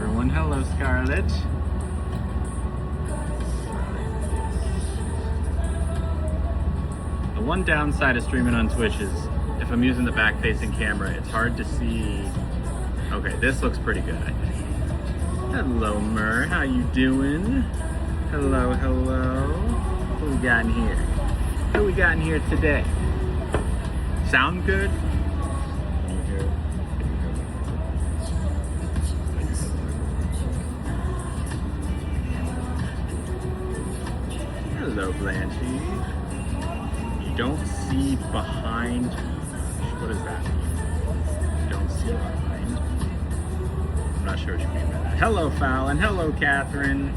everyone. Hello, Scarlett. The one downside of streaming on Twitch is if I'm using the back-facing camera, it's hard to see. Okay, this looks pretty good, I think. Hello, Mur. How you doing? Hello, hello. What we got in here? What we got in here today? Sound good? Hello, Blanchy. You don't see behind. What does that mean? You don't see behind. I'm not sure what you mean by that. Hello, Fallon. Hello, Catherine.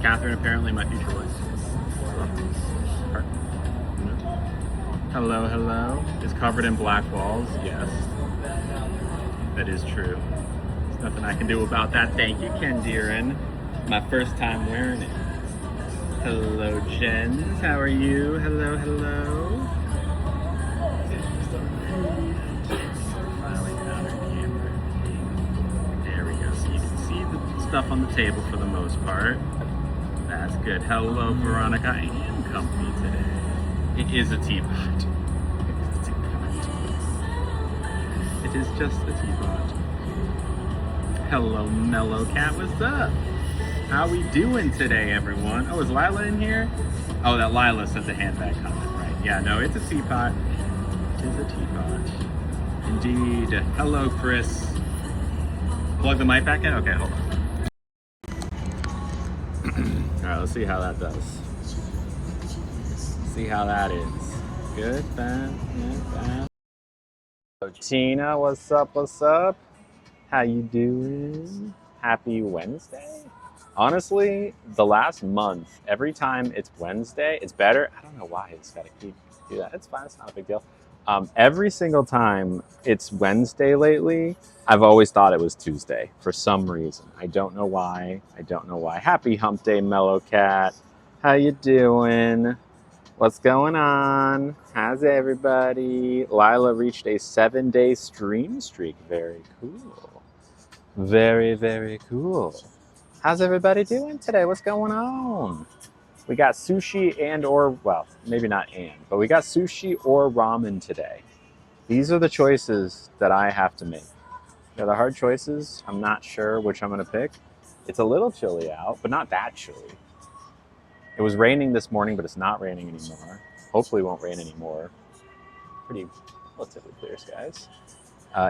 Catherine, apparently my future wife. Hello, hello. It's covered in black walls. Yes, that is true. There's nothing I can do about that. Thank you, Ken Deeren. My first time wearing it. Hello, Jens. How are you? Hello, hello. There we go. So you can see the stuff on the table for the most part. That's good. Hello, Veronica. I am comfy today. It is a teapot. It is just a teapot. Hello, Mellow Cat. What's up? How we doing today, everyone? Oh, is Lila in here? Oh, that Lila sent the handbag comment, right? Yeah, no, it's a teapot. It is a teapot. Indeed. Hello, Chris. Plug the mic back in? Okay, hold on. Alright, let's see how that does. See how that is. Good, bad, bad. So, Tina, what's up, what's up? How you doing? Happy Wednesday? Honestly, the last month, every time it's Wednesday, it's better. I don't know why it's got to keep do that. It's fine. It's not a big deal. Every single time it's Wednesday lately, I've always thought it was Tuesday for some reason. I don't know why. I don't know why. Happy Hump Day, Mellow Cat. How you doing? What's going on? How's everybody? Lila reached a 7-day stream streak. Very cool. Very, very cool. How's everybody doing today? What's going on? We got sushi well, maybe not but we got sushi or ramen today. These are the choices that I have to make. They're the hard choices. I'm not sure which I'm going to pick. It's a little chilly out, but not that chilly. It was raining this morning, but it's not raining anymore. Hopefully it won't rain anymore. Pretty relatively clear skies.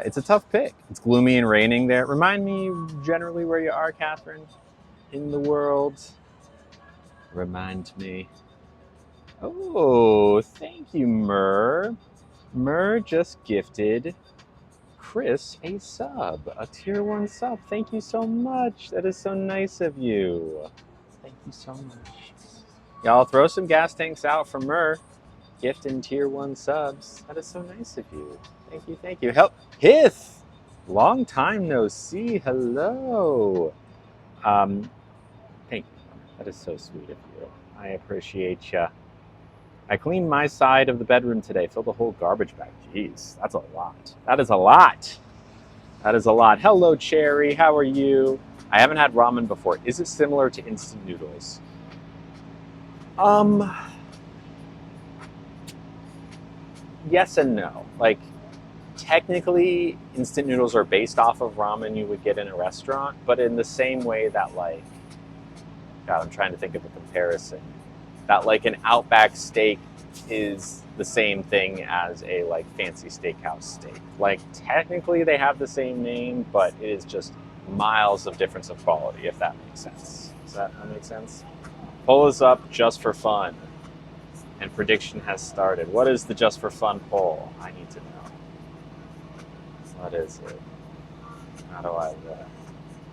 It's a tough pick. It's gloomy and raining there. Remind me generally where you are, Catherine, in the world. Remind me. Oh, thank you, Mur. Mur just gifted Chris a sub, a tier 1 sub. Thank you so much. That is so nice of you. Thank you so much. Y'all throw some gas tanks out for Mur. Gifting tier 1 subs. That is so nice of you. Thank you, thank you. Help, Hith! Long time no see. Hello. Thank you. That is so sweet of you. I appreciate ya. I cleaned my side of the bedroom today. Filled the whole garbage bag. Jeez, that's a lot. That is a lot. That is a lot. Hello, Cherry. How are you? I haven't had ramen before. Is it similar to instant noodles? Yes and no. Like, technically, instant noodles are based off of ramen you would get in a restaurant, but in the same way that, like, God, I'm trying to think of a comparison. That, like, an Outback steak is the same thing as a, like, fancy steakhouse steak. Like, technically they have the same name, but it is just miles of difference of quality, if that makes sense. Does that make sense? Poll is up just for fun. And prediction has started. What is the just for fun poll? I need to know. What is it? How do I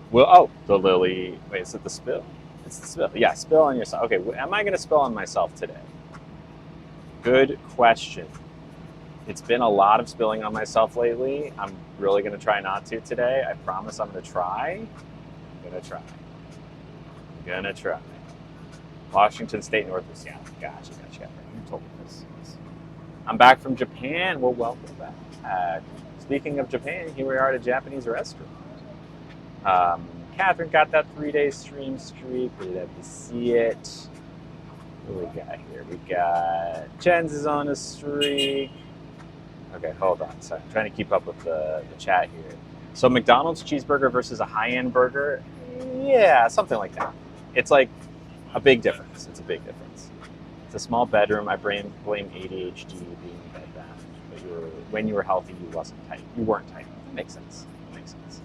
Well, oh, the Lily. Wait, is it the spill? It's the spill. Yeah, spill on yourself. Okay, am I going to spill on myself today? Good question. It's been a lot of spilling on myself lately. I'm really going to try not to today. I promise I'm going to try. I'm going to try. I'm going to try. Washington State, Northwest. Yeah, gotcha. You told me this. I'm back from Japan. Well, welcome back. Speaking of Japan, here we are at a Japanese restaurant. Um, Catherine got that 3-day stream streak. We love to see it. What do we got here? We got Jens is on a streak. Okay, hold on. Sorry, I'm trying to keep up with the chat here. So McDonald's cheeseburger versus a high-end burger? Yeah, something like that. It's like a big difference. It's a big difference. It's a small bedroom. I blame ADHD being bedbound. But when you were healthy, you wasn't tight. You weren't tight. Makes sense. Makes sense.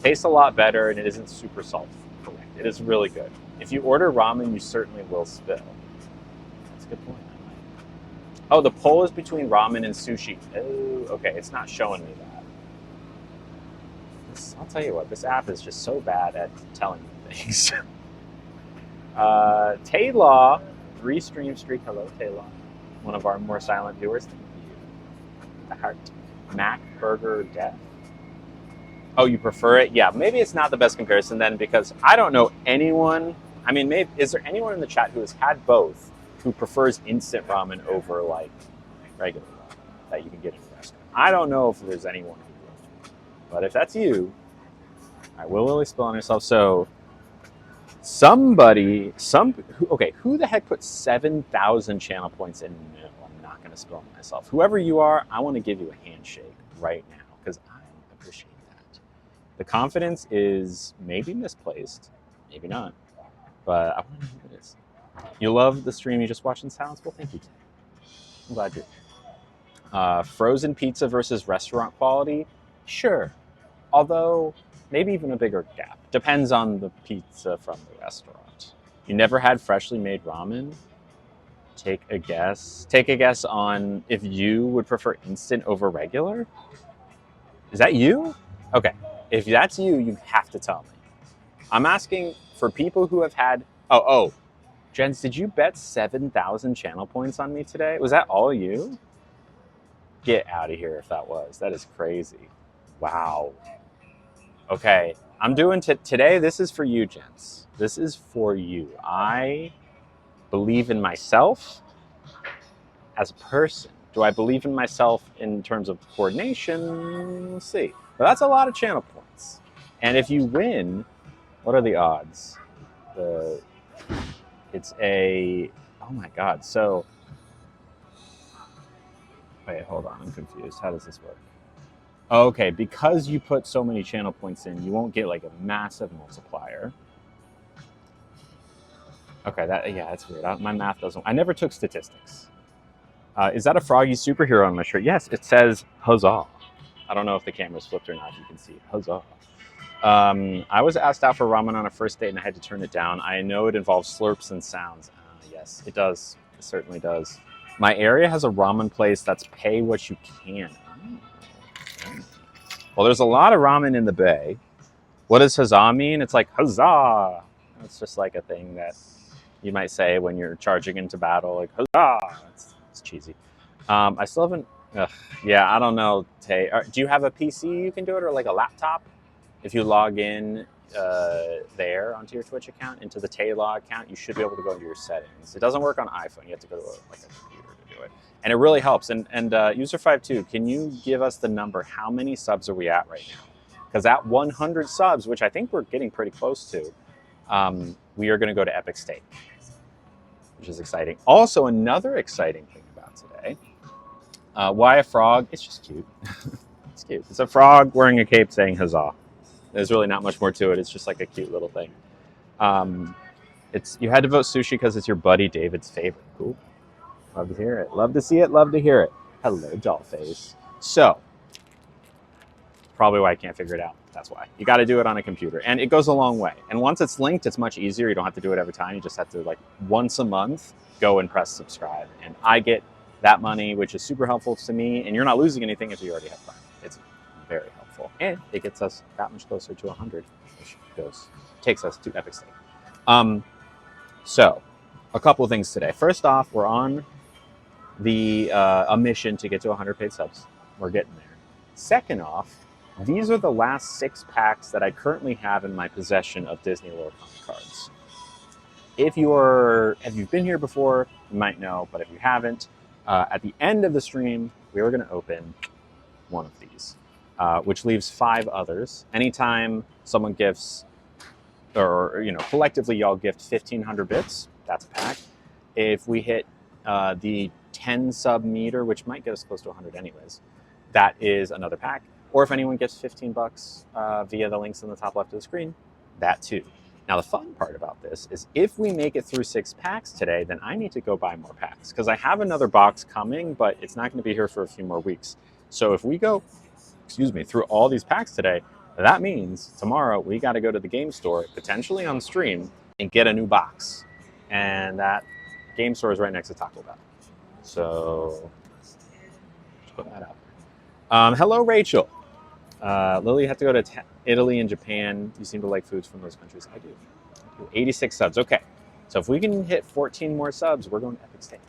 Tastes a lot better, and it isn't super salty. Correct. It is really good. If you order ramen, you certainly will spill. That's a good point. Oh, the poll is between ramen and sushi. Oh, okay. It's not showing me that. I'll tell you what. This app is just so bad at telling me things. Tay-Law, 3 stream streak. Hello, Tay-Law. One of our more silent viewers. Thank you. The heart. Mac Burger Death. Oh, you prefer it? Yeah, maybe it's not the best comparison then, because I don't know anyone. I mean, maybe is there anyone in the chat who has had both who prefers instant ramen over like regular ramen that you can get in a restaurant? I don't know if there's anyone who will. But if that's you, I will really spill on yourself. So who the heck put 7,000 channel points in? No, I'm not going to spill on myself. Whoever you are, I want to give you a handshake right now because I appreciate that. The confidence is maybe misplaced, maybe not, but I want to know who it is. You love the stream you just watched in silence? Well, thank you, Tim. I'm glad you're frozen pizza versus restaurant quality? Sure. Although, maybe even a bigger gap. Depends on the pizza from the restaurant. You never had freshly made ramen? Take a guess. Take a guess on if you would prefer instant over regular? Is that you? Okay. If that's you, you have to tell me. I'm asking for people who have had... Oh. Jens, did you bet 7,000 channel points on me today? Was that all you? Get out of here if that was. That is crazy. Wow. Okay. I'm doing today. This is for you, Jens. This is for you. I believe in myself as a person. Do I believe in myself in terms of coordination? We'll see. But that's a lot of channel points. And if you win, what are the odds? It's a... Oh my God. So... Wait, hold on. I'm confused. How does this work? Okay, because you put so many channel points in, you won't get like a massive multiplier. Okay, that's weird. My math doesn't... I never took statistics. Is that a froggy superhero on my shirt? Yes, it says huzzah. I don't know if the camera's flipped or not. You can see it. Huzzah. I was asked out for ramen on a first date and I had to turn it down. I know it involves slurps and sounds. Yes, it does. It certainly does. My area has a ramen place that's pay what you can. Well, there's a lot of ramen in the Bay. What does huzzah mean? It's like huzzah. It's just like a thing that you might say when you're charging into battle, like huzzah. It's cheesy. I still haven't. Yeah, I don't know. Tay, do you have a PC you can do it, or like a laptop? If you log in there onto your Twitch account, into the Tay-Law account, you should be able to go into your settings. It doesn't work on iPhone. You have to go to a computer to do it. And it really helps. And User52, can you give us the number? How many subs are we at right now? Because at 100 subs, which I think we're getting pretty close to, we are going to go to Epic Steak, which is exciting. Also, another exciting thing about today, why a frog? It's just cute. It's cute. It's a frog wearing a cape saying huzzah. There's really not much more to it. It's just like a cute little thing. You had to vote sushi because it's your buddy David's favorite. Cool. Love to hear it. Love to see it. Love to hear it. Hello, Dollface. So, probably why I can't figure it out. That's why. You got to do it on a computer. And it goes a long way. And once it's linked, it's much easier. You don't have to do it every time. You just have to, like, once a month, go and press subscribe. And I get that money, which is super helpful to me. And you're not losing anything if you already have Prime. It's very helpful. And it gets us that much closer to 100, which takes us to Epic Steak. So, a couple of things today. First off, we're on a mission to get to 100 paid subs. We're getting there. Second off, these are the last 6 packs that I currently have in my possession of Disney Lore Comic cards. If you've been here before, you might know, but if you haven't, at the end of the stream, we were going to open one of these. which leaves 5 others. Anytime someone gifts, or collectively y'all gift 1,500 bits, that's a pack. If we hit the 10 sub meter, which might get us close to 100 anyways, that is another pack. Or if anyone gets $15 via the links in the top left of the screen, that too. Now the fun part about this is if we make it through 6 packs today, then I need to go buy more packs because I have another box coming, but it's not going to be here for a few more weeks. So if we go, through all these packs today, that means tomorrow we got to go to the game store, potentially on stream, and get a new box. And that game store is right next to Taco Bell. So just put that out. Hello, Rachel. Lily had to go to Italy and Japan. You seem to like foods from those countries. I do. 86 subs. Okay. So if we can hit 14 more subs, we're going to Epic Steak.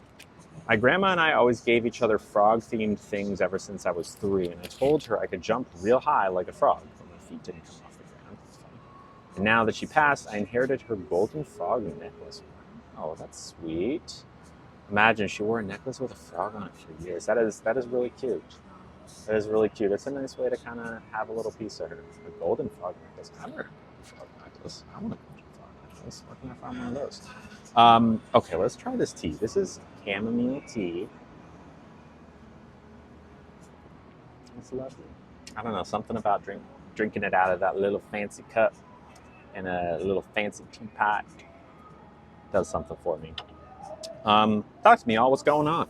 My grandma and I always gave each other frog-themed things ever since I was 3, and I told her I could jump real high like a frog, but my feet didn't come off the ground. That's funny. And now that she passed, I inherited her golden frog necklace. Oh, that's sweet. Imagine she wore a necklace with a frog on it for years. That is really cute. That is really cute. It's a nice way to kind of have a little piece of her. A golden frog necklace. I've never had a frog necklace. I want a golden frog necklace. Where can I find one of those? Okay, let's try this tea. This is chamomile tea. It's lovely. I don't know, something about drinking it out of that little fancy cup and a little fancy teapot does something for me. Talk to me, all. What's going on?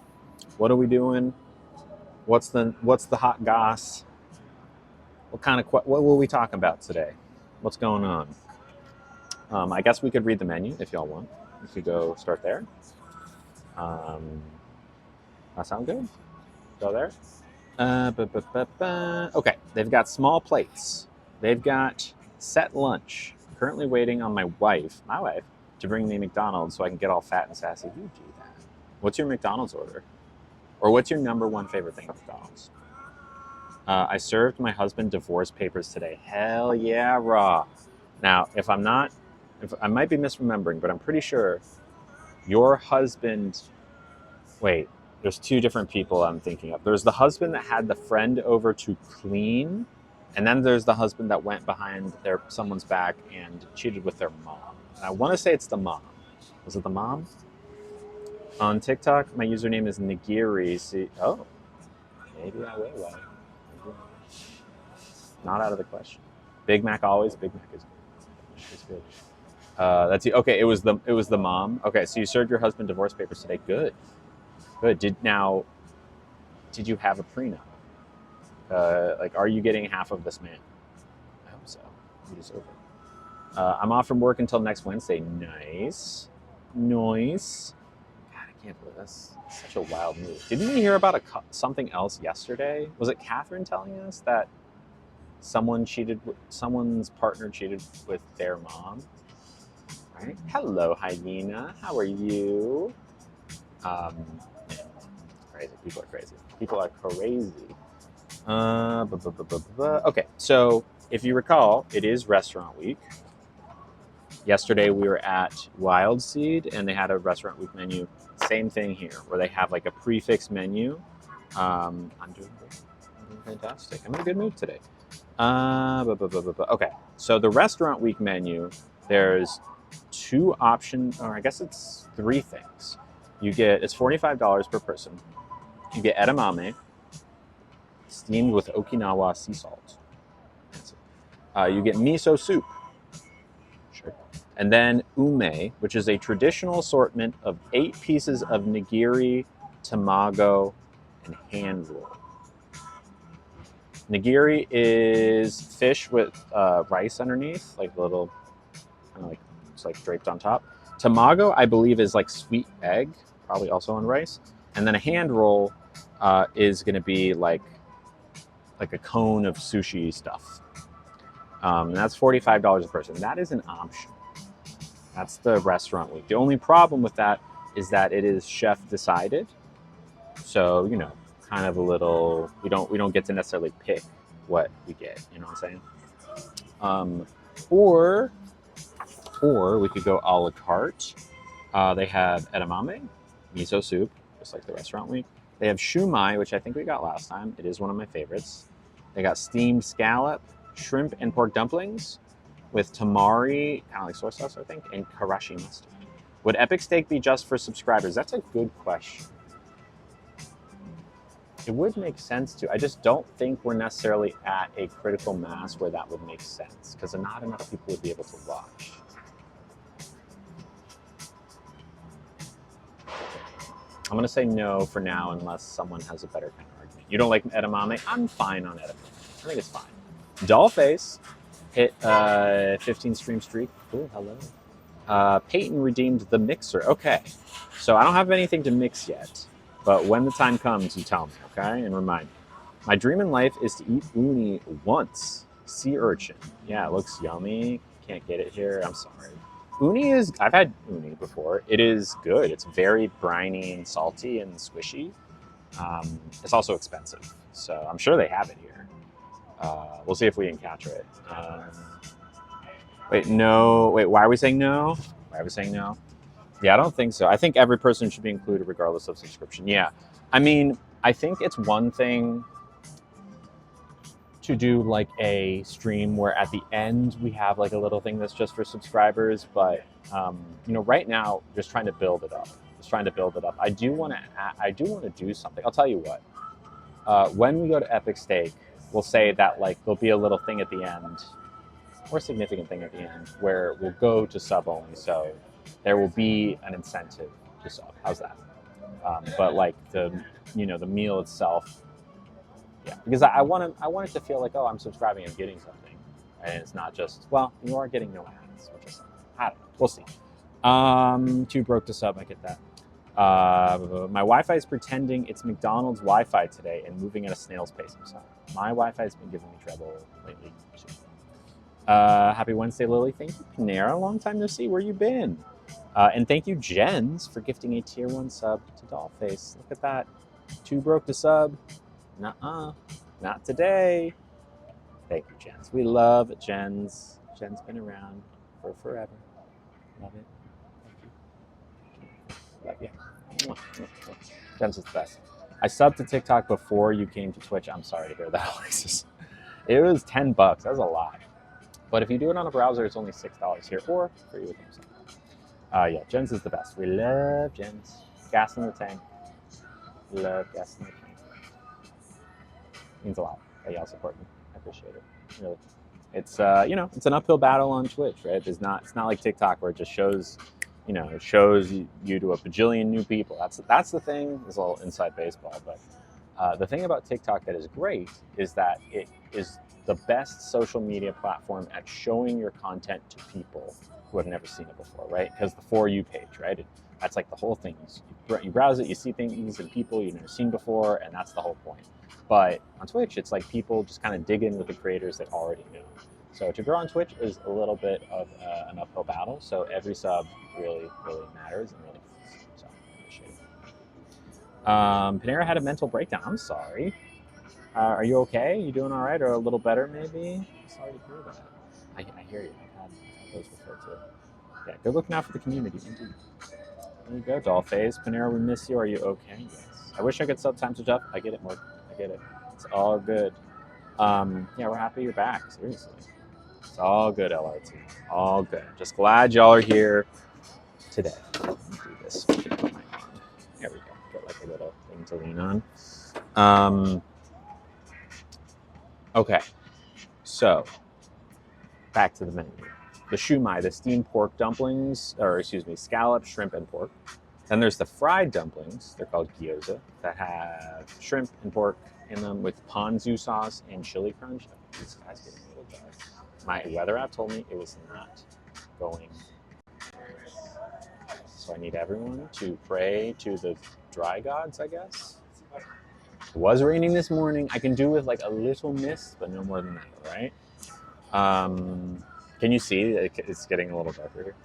What are we doing? What's the hot goss? What were we talking about today? What's going on? I guess we could read the menu if y'all want. We could go start there. That sound good? Go there. Okay, they've got small plates. They've got set lunch. Currently waiting on my wife, to bring me McDonald's so I can get all fat and sassy. You do that. What's your McDonald's order? Or what's your number one favorite thing at McDonald's? I served my husband divorce papers today. Hell yeah, raw. Now, if I might be misremembering, but I'm pretty sure your husband, wait, there's 2 different people I'm thinking of. There's the husband that had the friend over to clean, and then there's the husband that went behind someone's back and cheated with their mom. And I want to say it's the mom. Was it the mom? On TikTok, my username is Nigiri. Oh, maybe I will. Not out of the question. Big Mac always. Big Mac is good. That's okay. It was the mom. Okay, so you served your husband divorce papers today. Good. Did you have a prenup? Are you getting half of this man? I hope so. You deserve it. I'm off from work until next Wednesday. Nice. God, I can't believe that's such a wild move. Didn't we hear about something else yesterday? Was it Catherine telling us that someone's partner cheated with their mom? Right? Hello, hyena. How are you? Crazy. People are crazy. Okay, so if you recall, it is restaurant week. Yesterday we were at Wild Seed and they had a restaurant week menu. Same thing here, where they have like a prefix menu. I'm doing great. I'm doing fantastic. I'm in a good mood today. Okay, so the restaurant week menu, there's 2 options, or I guess it's 3 things. It's $45 per person. You get edamame, steamed with Okinawa sea salt. You get miso soup. Sure. And then ume, which is a traditional assortment of 8 pieces of nigiri, tamago, and hand roll. Nigiri is fish with rice underneath, like little, kind of like, it's like draped on top. Tamago, I believe, is like sweet egg, probably also on rice. And then a hand roll is going to be like a cone of sushi stuff. And that's $45 a person. That is an option. That's the restaurant week. The only problem with that is that it is chef decided. So, kind of a little, we don't get to necessarily pick what we get, you know what I'm saying? Or we could go a la carte. They have edamame, miso soup, just like the restaurant week. They have shumai, which I think we got last time. It is one of my favorites. They got steamed scallop, shrimp, and pork dumplings with tamari, kind of like soy sauce, I think, and karashi mustard. Would Epic Steak be just for subscribers? That's a good question. It would make sense to. I just don't think we're necessarily at a critical mass where that would make sense, because not enough people would be able to watch. I'm going to say no for now unless someone has a better kind of argument. You don't like edamame? I'm fine on edamame. I think it's fine. Dollface hit 15 stream streak. Cool, hello. Peyton redeemed the mixer. Okay, so I don't have anything to mix yet, but when the time comes, you tell me, okay? And remind me. My dream in life is to eat uni once. Sea urchin. Yeah, it looks yummy. Can't get it here. I'm sorry. Uni is, I've had uni before. It is good. It's very briny and salty and squishy. It's also expensive, so I'm sure they have it here. We'll see if we can capture it. Wait, no. Wait, why are we saying no? Why are we saying no? Yeah, I don't think so. I think every person should be included regardless of subscription. Yeah. I mean, I think it's one thing to do like a stream where at the end we have like a little thing that's just for subscribers, but you know, right now just trying to build it up. I do want to do something. I'll tell you what. When we go to Epic Steak, we'll say that like there'll be a little thing at the end, or significant thing at the end, where we'll go to sub only. So there will be an incentive to sub. How's that? But like the meal itself. Yeah, because I want it to feel like, oh, I'm subscribing and getting something, and it's not just, well, you are getting no ads, which is, I don't know, we'll see. Too broke to sub, I get that. My Wi-Fi is pretending it's McDonald's Wi-Fi today and moving at a snail's pace. I'm sorry. My Wi-Fi has been giving me trouble lately too. Happy Wednesday, Lily. Thank you, Panera. Long time no see. Where you been? And thank you, Jens, for gifting a tier 1 sub to Dollface. Look at that. Too broke to sub. Nuh-uh, not today. Thank you, Jens. We love Jens. Jen's been around for forever. Love it. Thank you. Love you. Jens is the best. I subbed to TikTok before you came to Twitch. I'm sorry to hear that, Alexis. It was $10. That was a lot. But if you do it on a browser, it's only $6 here, or for you with Amazon. Yeah, Jens is the best. We love Jens. Gas in the tank. Love gas in the tank. Means a lot that y'all support me. I appreciate it. Really. It's it's an uphill battle on Twitch, right? It's not like TikTok where it just shows, it shows you to a bajillion new people. That's the thing. It's a little inside baseball, but the thing about TikTok that is great is that it is the best social media platform at showing your content to people who have never seen it before, right? Because the For You page, right? That's like the whole thing. You browse it, you see things and people you've never seen before, and that's the whole point. But on Twitch, it's like people just kind of dig in with the creators they already know. So to grow on Twitch is a little bit of an uphill battle. So every sub really, really matters and really counts. So I appreciate it. Panera had a mental breakdown. I'm sorry. Are you okay? You doing all right, or a little better maybe? I'm sorry to hear that. I hear you. I've had those before too. Yeah, good looking out for the community, indeed. There you go, Dollface. Panera, we miss you. Are you okay? Yes. I wish I could sub time switch up. I get it, Mark. I get it. It's all good. Yeah, we're happy you're back. Seriously. It's all good, LRT. All good. Just glad y'all are here today. Let me do this. Put my arm. There we go. Get like a little thing to lean on. Okay. So, back to the menu. The shumai, the steamed pork dumplings, scallop, shrimp, and pork. Then there's the fried dumplings. They're called gyoza, that have shrimp and pork in them with ponzu sauce and chili crunch. These guys getting a little dry. My weather app told me it was not going. So I need everyone to pray to the dry gods, I guess. It was raining this morning. I can do with like a little mist, but no more than that, right? Can you see? It's getting a little darker here.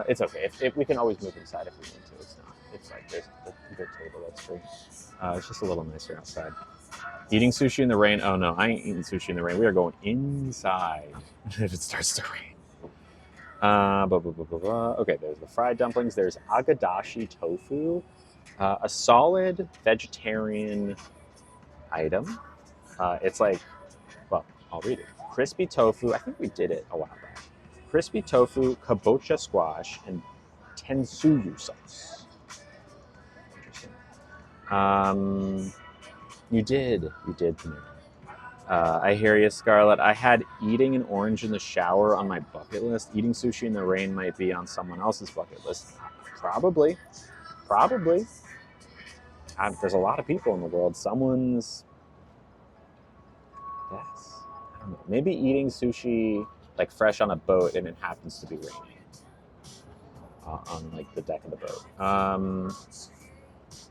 It's okay. If we can always move inside if we need to. It's not. It's like there's a good table that's free. It's just a little nicer outside. Eating sushi in the rain. Oh no, I ain't eating sushi in the rain. We are going inside if it starts to rain. Okay, there's the fried dumplings. There's agadashi tofu, a solid vegetarian item. It's like, well, I'll read it. Crispy tofu. I think we did it a while back. Crispy tofu, kabocha squash, and tensuyu sauce. Interesting. You did, Panera. I hear you, Scarlett. I had eating an orange in the shower on my bucket list. Eating sushi in the rain might be on someone else's bucket list. Probably. Probably. There's a lot of people in the world. Someone's. Yes. I don't know. Maybe eating sushi like fresh on a boat and it happens to be raining on like the deck of the boat.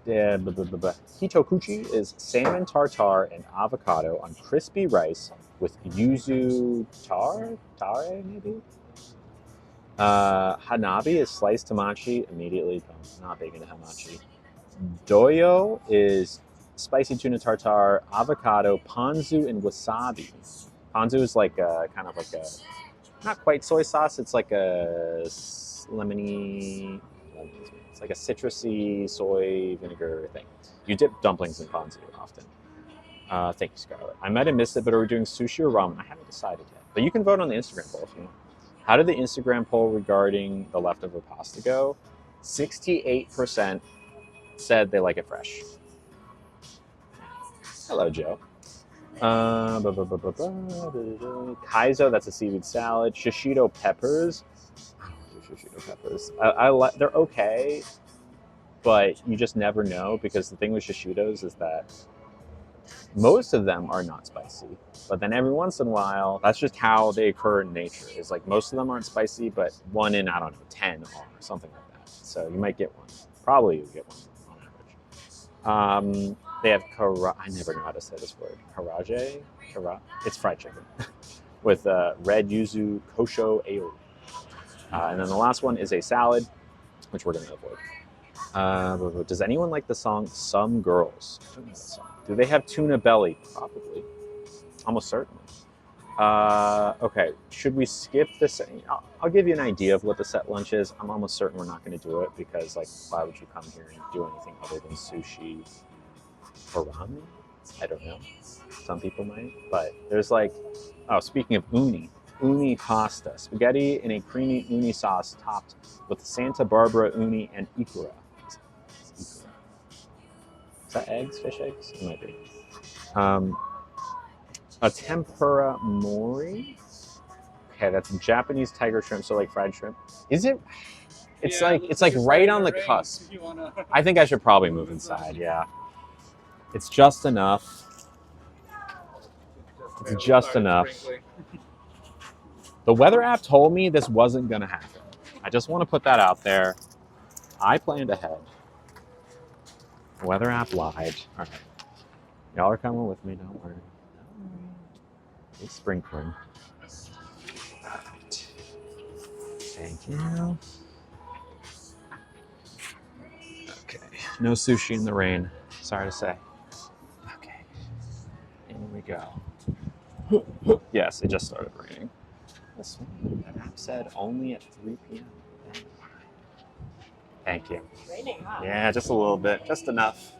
Yeah, Hitokuchi is salmon tartare and avocado on crispy rice with yuzu tare maybe. Hanabi is sliced hamachi. Immediately, not big into hamachi. Doyo is spicy tuna tartare, avocado, ponzu, and wasabi. Ponzu is like a kind of like a not quite soy sauce. It's like a lemony. It's like a citrusy soy vinegar thing. You dip dumplings in ponzu often. Thank you, Scarlett. I might have missed it, but are we doing sushi or ramen? I haven't decided yet. But you can vote on the Instagram poll if you want. How did the Instagram poll regarding the leftover pasta go? 68% said they like it fresh. Hello, Joe. Kaizo, that's a seaweed salad. Shishito peppers. Shishito peppers. They're okay, but you just never know because the thing with shishitos is that most of them are not spicy. But then every once in a while, that's just how they occur in nature. Is like most of them aren't spicy, but 1 in, I don't know, 10 are, something like that. So you might get one. Probably you'll get one on average. They have I never know how to say this word. Karaage? It's fried chicken with red yuzu kosho aioli. And then the last one is a salad, which we're going to avoid. Does anyone like the song Some Girls? I don't know that song. Do they have tuna belly? Probably. Almost certainly. Okay, should we skip this? I'll give you an idea of what the set lunch is. I'm almost certain we're not going to do it because, like, why would you come here and do anything other than sushi or ramen? I don't know. Some people might. But there's like, oh, speaking of uni pasta. Spaghetti in a creamy uni sauce topped with Santa Barbara uni and ikura. Is that eggs? Fish eggs? It might be. A tempura mori. Okay, that's Japanese tiger shrimp, so like fried shrimp. Is it? It's like right on the cusp. I think I should probably move inside. Yeah, it's just enough. It's just enough. The weather app told me this wasn't gonna happen. I just want to put that out there. I planned ahead. The weather app lied. All right, y'all are coming with me. Don't worry. It's sprinkling. All right. Thank you. Okay. No sushi in the rain. Sorry to say. Okay. In we go. Yes, it just started raining. This one, that app said only at 3 p.m. Thank you. Raining, huh? Yeah, just a little bit. Just enough.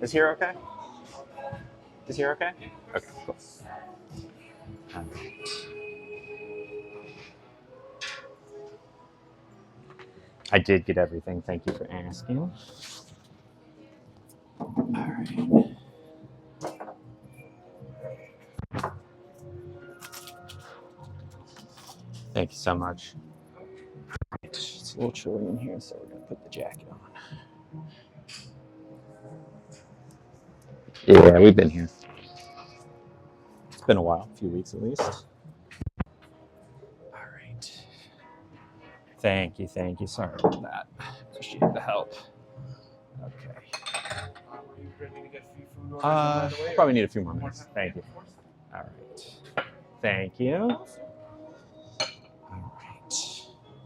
Is here okay? Is here okay? Okay, cool. All right. I did get everything. Thank you for asking. All right. Thank you so much. It's a little chilly in here, so we're going to put the jacket on. Yeah, we've been here. It's been a while, a few weeks at least. All right. Thank you. Sorry about that. Appreciate the help. Okay. Probably need a few more minutes. Thank you. All right. Thank you. All right.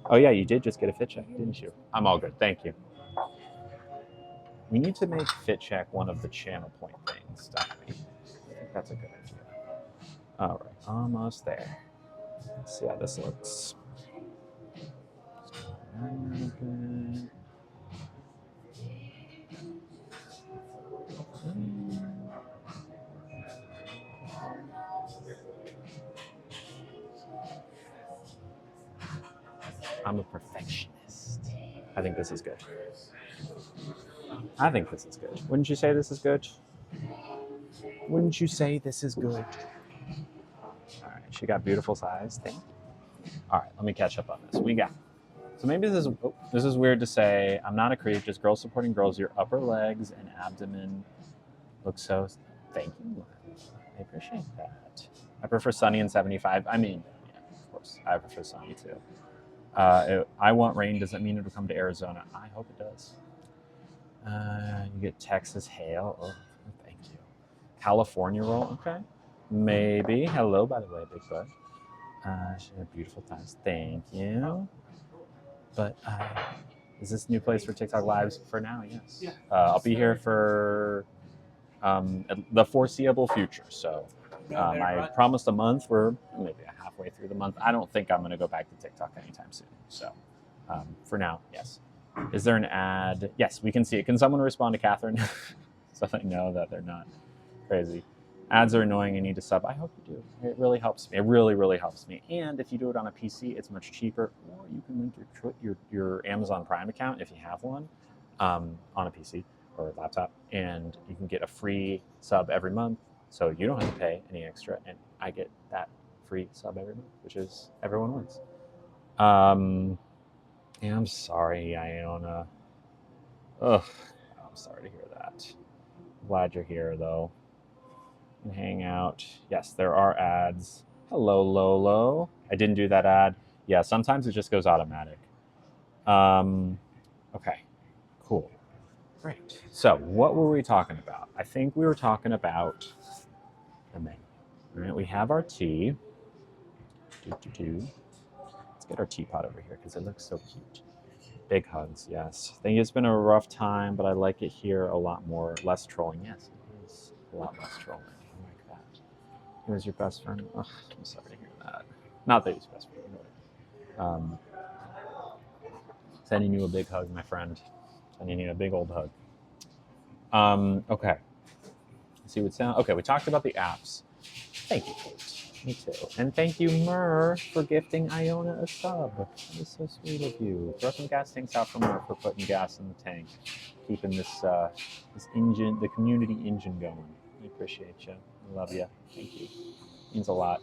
Oh yeah, you did just get a fit check, didn't you? I'm all good. Thank you. We need to make fit check one of the channel point things, don't we? I think that's a good idea. All right, almost there. Let's see how this looks. I'm a perfectionist. I think this is good. I think this is good. Wouldn't you say this is good? Wouldn't you say this is good? All right, she got beautiful size. Thank you. All right, let me catch up on this. We got. So maybe this is weird to say. I'm not a creep. Just girls supporting girls. Your upper legs and abdomen look so. Thank you. I appreciate that. I prefer sunny and 75. I mean, yeah, of course, I prefer sunny too. I want rain. Does that mean it'll come to Arizona? I hope it does. You get Texas hail. Oh, thank you. California roll. Okay. Maybe. Hello, by the way, Big Bud. She had beautiful thighs. Thank you. But is this new place for TikTok lives for now? Yes. I'll be here for the foreseeable future. So I promised a month. We're maybe halfway through the month. I don't think I'm going to go back to TikTok anytime soon. So for now, yes. Is there an ad? Yes, we can see it. Can someone respond to Catherine so they know that they're not crazy? Ads are annoying. I need to sub. I hope you do. It really helps me. It really, really helps me. And if you do it on a PC, it's much cheaper. Or you can link your Amazon Prime account if you have one on a PC or a laptop, and you can get a free sub every month. So you don't have to pay any extra, and I get that free sub every month, which is everyone wins. Yeah, I'm sorry, Iona. Ugh, I'm sorry to hear that. I'm glad you're here, though. You can hang out. Yes, there are ads. Hello, Lolo. I didn't do that ad. Yeah, sometimes it just goes automatic. Okay, cool. Great. So, what were we talking about? I think we were talking about the menu. All right, we have our tea. Let's get our teapot over here because it looks so cute. Big hugs, yes. I think it's been a rough time, but I like it here a lot more. Less trolling, yes, it is a lot less trolling. I like that. He was your best friend. Ugh, I'm sorry to hear that. Not that he's best friend. Sending you a big hug, my friend. Sending you a big old hug. Okay. Let's see what sound. Okay, we talked about the apps. Thank you, Kate. Me too. And thank you, Mur, for gifting Iona a sub. That is so sweet of you. Throw some gas tanks out for Mur for putting gas in the tank, keeping this this engine, the community engine going. I appreciate you. I love you. Thank you. Means a lot.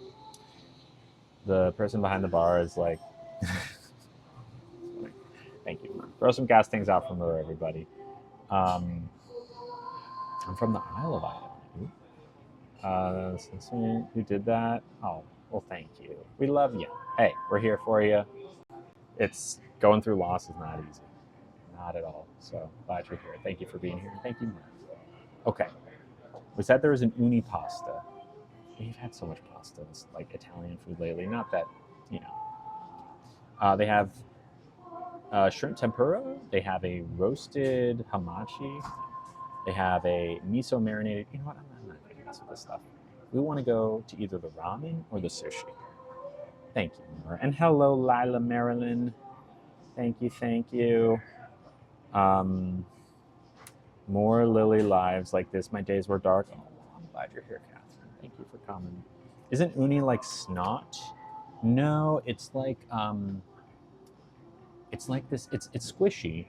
The person behind the bar is like, thank you, Mur. Throw some gas tanks out for Mur, everybody. I'm from the Isle of Iona. Who did that? Oh, well, thank you. We love you. Hey, we're here for you. It's going through loss is not easy, not at all. So glad you're here. Thank you for being here. Thank you, Mark. Okay, we said there was an uni pasta. We've had so much pasta, like Italian food lately. Not that, you know. They have shrimp tempura. They have a roasted hamachi. They have a miso marinated. You know what? I'm not going to mess with this stuff. We want to go to either the ramen or the sushi. Thank you, Nora. And hello, Lila Marilyn. Thank you, thank you. More Lily lives like this. My days were dark. Oh, I'm glad you're here, Catherine. Thank you for coming. Isn't uni like snot? No, it's like this. It's squishy.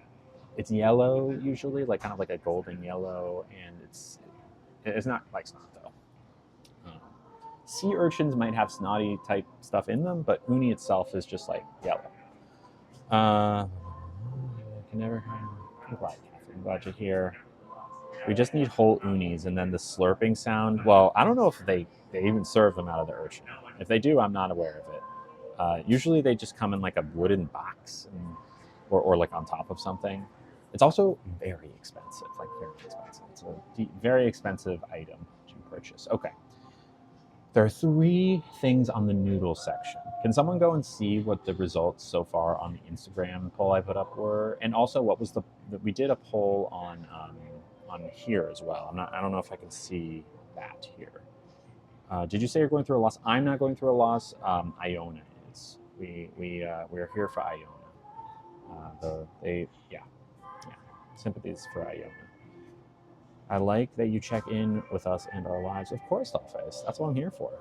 It's yellow usually, like kind of like a golden yellow, and it's not like snot though. Sea urchins might have snotty type stuff in them, but uni itself is just like yellow. I can never. I'm glad, Catherine. I'm glad you're here. We just need whole unis, and then the slurping sound. Well, I don't know if they even serve them out of the urchin. If they do, I'm not aware of it. Usually, they just come in like a wooden box, or like on top of something. It's also very expensive, like very expensive. It's a very expensive item to purchase. Okay. There are 3 things on the noodle section. Can someone go and see what the results so far on the Instagram poll I put up were? And also, what was we did a poll on here as well. I don't know if I can see that here. Did you say you're going through a loss? I'm not going through a loss. Iona is. We're here for Iona. Sympathies for Iona. I like that you check in with us and our lives. Of course, Dollface. That's what I'm here for.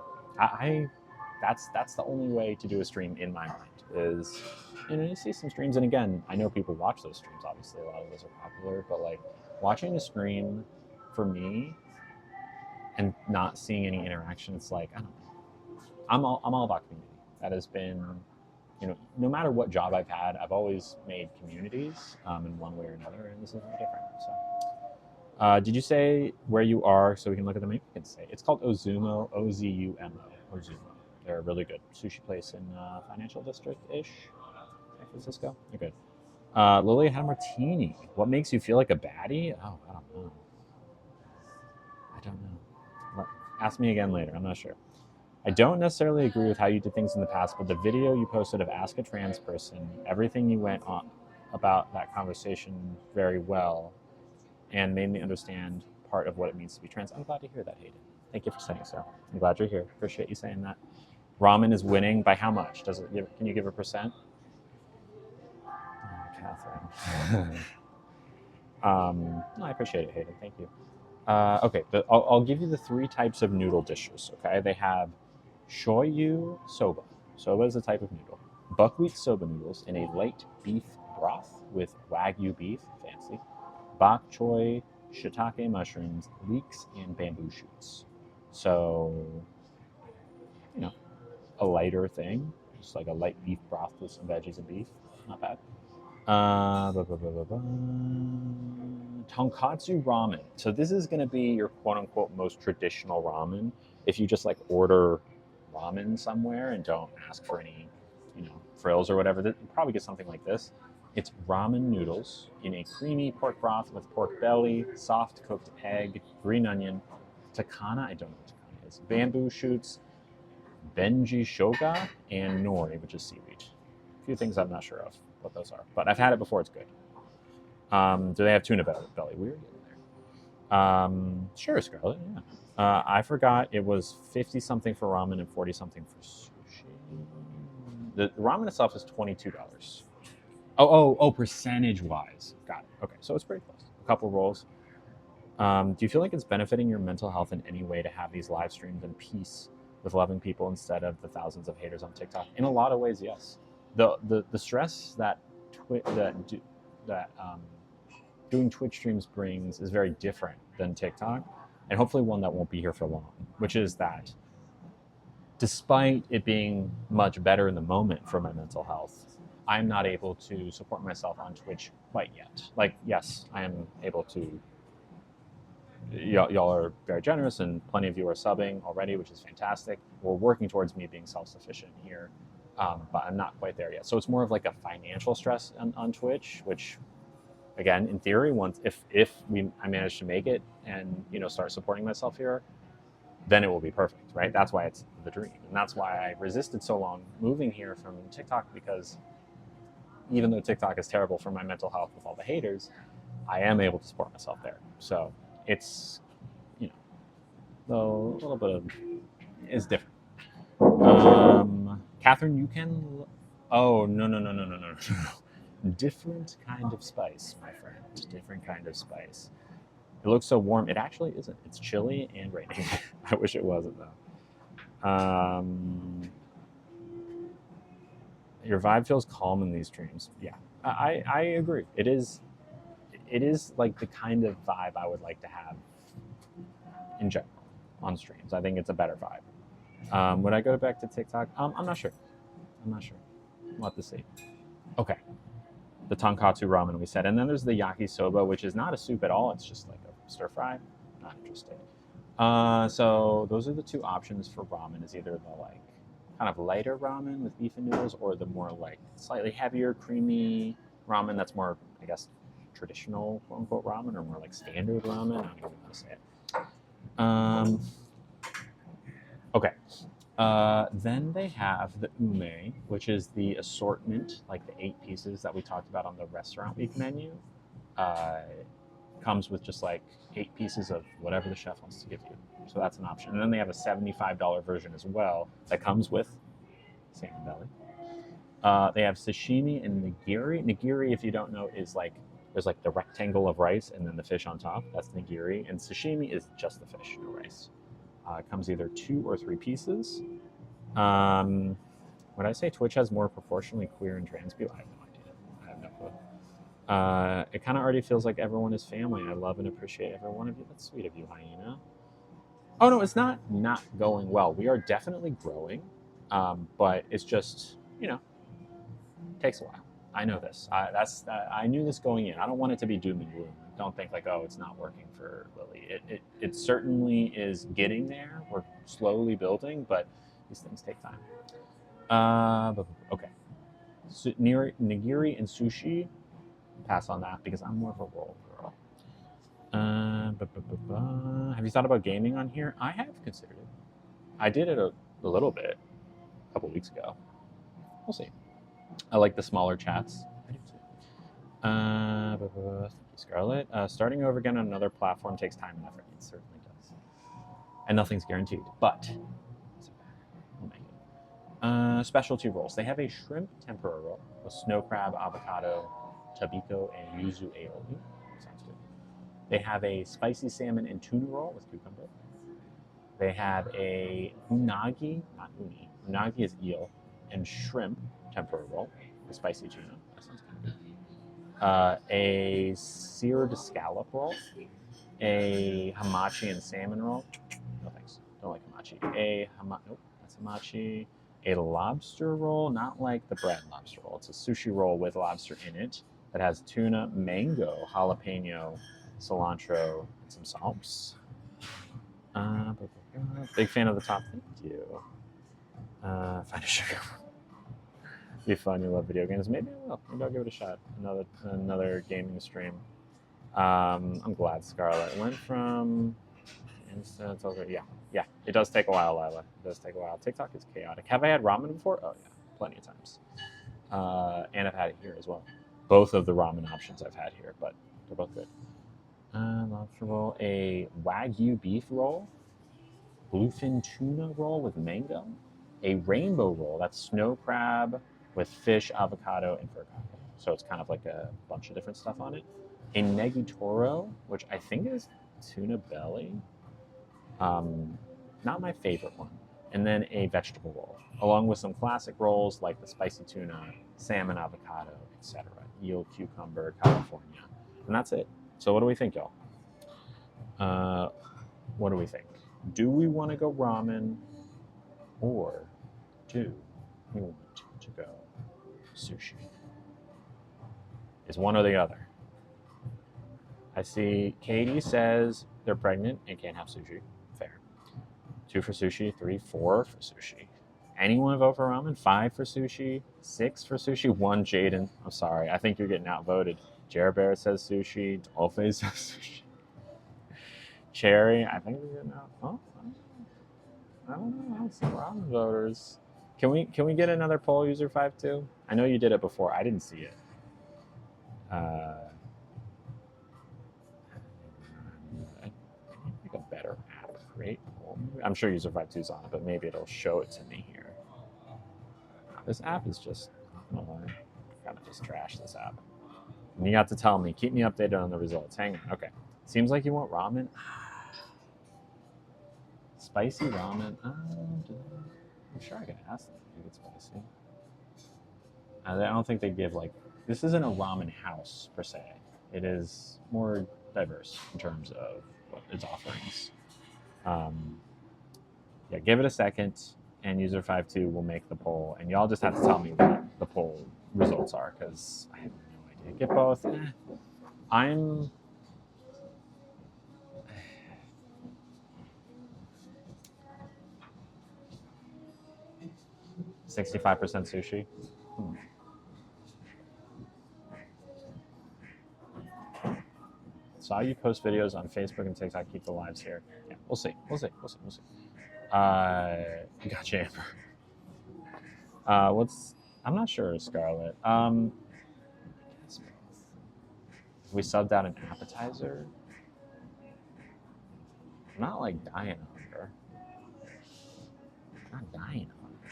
that's the only way to do a stream in my mind. Is, you see some streams, and again, I know people watch those streams. Obviously, a lot of those are popular, but like watching a stream for me and not seeing any interaction, it's like, I don't know. I'm all about community. That has been, no matter what job I've had, I've always made communities in one way or another, and this is no different. So, did you say where you are so we can look at the menu? You can say it's called Ozumo, Ozumo, Ozumo. They're a really good sushi place in Financial District-ish, San Francisco. They're good. Lily had a martini. What makes you feel like a baddie? Oh, I don't know. Ask me again later. I'm not sure. I don't necessarily agree with how you did things in the past, but the video you posted of Ask a Trans Person, everything you went on about that conversation very well and made me understand part of what it means to be trans. I'm glad to hear that, Hayden. Thank you for saying so. I'm glad you're here. Appreciate you saying that. Ramen is winning by how much? Can you give a percent? Oh, Catherine. I appreciate it, Hayden. Thank you. Okay, I'll give you the 3 types of noodle dishes, okay? They have shoyu soba. Soba is a type of noodle. Buckwheat soba noodles in a light beef broth with wagyu beef, fancy. Bok choy, shiitake mushrooms, leeks, and bamboo shoots. So, a lighter thing, just like a light beef broth with some veggies and beef. Not bad. Tonkatsu ramen. So this is going to be your quote-unquote most traditional ramen. If you just like order ramen somewhere and don't ask for any, frills or whatever, you probably get something like this. It's ramen noodles in a creamy pork broth with pork belly, soft cooked egg, green onion, takana, I don't know what takana is, bamboo shoots, benji shoga, and nori, which is seaweed. A few things I'm not sure of what those are, but I've had it before. It's good. Do they have tuna belly? We're getting there. Sure, Scarlett. Yeah. I forgot it was 50 something for ramen and 40 something for sushi. The ramen itself is $22. Oh, percentage wise. Got it. Okay, so it's pretty close. A couple rolls. Do you feel like it's benefiting your mental health in any way to have these live streams in peace with loving people instead of the thousands of haters on TikTok? In a lot of ways, yes. The stress that doing Twitch streams brings is very different than TikTok, and hopefully one that won't be here for long, which is that despite it being much better in the moment for my mental health, I'm not able to support myself on Twitch quite yet. Like, yes, I am able to. Y'all are very generous, and plenty of you are subbing already, which is fantastic. We're working towards me being self-sufficient here, but I'm not quite there yet. So it's more of like a financial stress on Twitch, which, again, in theory, if I manage to make it and start supporting myself here, then it will be perfect, right? That's why it's the dream, and that's why I resisted so long moving here from TikTok, because even though TikTok is terrible for my mental health with all the haters, I am able to support myself there. So it's, a little bit of is different. Catherine, you can. Oh, no. Different kind of spice, my friend. Different kind of spice. It looks so warm. It actually isn't. It's chilly and raining. I wish it wasn't, though. Your vibe feels calm in these streams. Yeah, I agree. It is like the kind of vibe I would like to have in general on streams. I think it's a better vibe. Would I go back to TikTok? I'm not sure. We'll have to see. Okay. The tonkatsu ramen we said. And then there's the yakisoba, which is not a soup at all. It's just like a stir fry. Not interesting. So those are the 2 options for ramen, is either the like kind of lighter ramen with beef and noodles, or the more like slightly heavier, creamy ramen that's more, I guess, traditional quote unquote ramen, or more like standard ramen. I don't even know how to say it. Okay. Then they have the ume, which is the assortment, like the 8 pieces that we talked about on the restaurant week menu. Comes with just like 8 pieces of whatever the chef wants to give you. So that's an option. And then they have a $75 version as well that comes with salmon belly. They have sashimi and nigiri. Nigiri, if you don't know, is like there's like the rectangle of rice and then the fish on top. That's nigiri. And sashimi is just the fish, no rice. It comes either 2 or 3 pieces. Would I say Twitch has more proportionally queer and trans people? I have no idea. I have no clue. It kind of already feels like everyone is family. I love and appreciate every one of you. That's sweet of you, Hyena. Oh no, it's not going well. We are definitely growing, but it's just takes a while. I know this. I knew this going in. I don't want it to be doom and gloom. Don't think like, oh, it's not working for Lily. It certainly is getting there. We're slowly building, but these things take time. Okay. Nigiri and sushi. Pass on that because I'm more of a roll girl. Have you thought about gaming on here? I have considered it. I did it a little bit a couple weeks ago. We'll see. I like the smaller chats. I do too. Thank you, Scarlett. Starting over again on another platform takes time and effort. It certainly does. And nothing's guaranteed, but we'll make it. Specialty rolls. They have a shrimp tempura roll with snow crab, avocado, tabiko, and yuzu aioli. Sounds good. They have a spicy salmon and tuna roll with cucumber. They have a unagi, not uni. Unagi is eel, and shrimp tempura roll with spicy tuna. That sounds kind of good. A seared scallop roll, a hamachi and salmon roll. No thanks, don't like hamachi. Nope, that's hamachi. A lobster roll, not like the bread lobster roll. It's a sushi roll with lobster in it that has tuna, mango, jalapeno, cilantro, and some salts. Big fan of the top. Thank you. Find a sugar. Be fun. You love video games. Maybe I will. Maybe I'll give it a shot. Another gaming stream. I'm glad Scarlett went from instant over. Yeah. It does take a while, Lila. It does take a while. TikTok is chaotic. Have I had ramen before? Oh yeah, plenty of times. And I've had it here as well. Both of the ramen options I've had here, but they're both good. Lobster roll, a wagyu beef roll, bluefin tuna roll with mango, a rainbow roll, that's snow crab with fish, avocado, and furikake. So it's kind of like a bunch of different stuff on it. A negitoro, which I think is tuna belly. Not my favorite one. And then a vegetable roll, along with some classic rolls like the spicy tuna, salmon, avocado, etc. Eel, cucumber, California. And that's it. So what do we think, y'all? What do we think? Do we want to go ramen, or do we want to go sushi? Is one or the other? I see Katie says they're pregnant and can't have sushi. Fair. 2 for sushi, 3, 4 for sushi. Anyone vote for ramen? 5 for sushi, 6 for sushi, 1 Jaden. I'm sorry, I think you're getting outvoted. Jared Barrett says sushi, Dolphin says sushi. Cherry, I think we're getting out. Oh, I don't know. I don't see ramen voters. Can we get another poll, user 52? I know you did it before. I didn't see it. Make a better app, right? I'm sure user 52's on it, but maybe it'll show it to me here. This app is just, I don't know why. I gotta just trash this app. And you got to tell me, keep me updated on the results. Hang on, okay. Seems like you want ramen. Spicy ramen. I'm sure I can ask them if it's spicy. I don't think they give like, this isn't a ramen house per se. It is more diverse in terms of what its offerings. Yeah, give it a second, and user 52 will make the poll, and y'all just have to tell me what the poll results are because I have no idea. Get both. I'm 65% sushi. Saw you post videos on Facebook and TikTok. Keep the lives here. Yeah, we'll see. Gotcha, Amber. I'm not sure, Scarlett. We subbed out an appetizer. I'm not like dying of hunger. I'm not dying of hunger.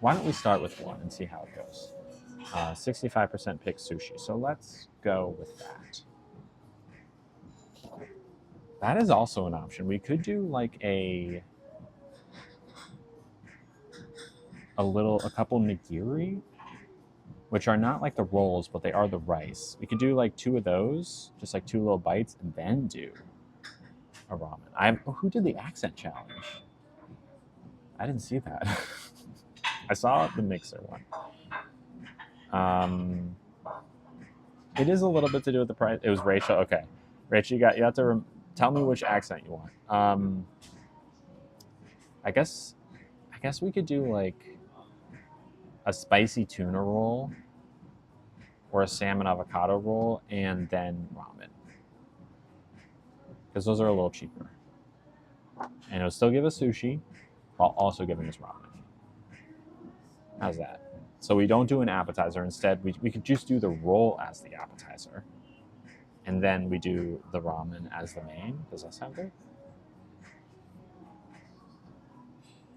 Why don't we start with one and see how it goes? 65% pick sushi. So let's go with that. That is also an option. We could do like a a couple nigiri, which are not like the rolls, but they are the rice. We could do like 2 of those, just like 2 little bites, and then do a ramen. Who did the accent challenge? I didn't see that. I saw the mixer one. It is a little bit to do with the price. It was Rachel. Okay, Rachel, you have to tell me which accent you want. I guess we could do like a spicy tuna roll or a salmon avocado roll and then ramen, because those are a little cheaper, and it'll still give us sushi while also giving us ramen. How's that? So we don't do an appetizer. Instead, we could just do the roll as the appetizer, and then we do the ramen as the main. Does that sound good?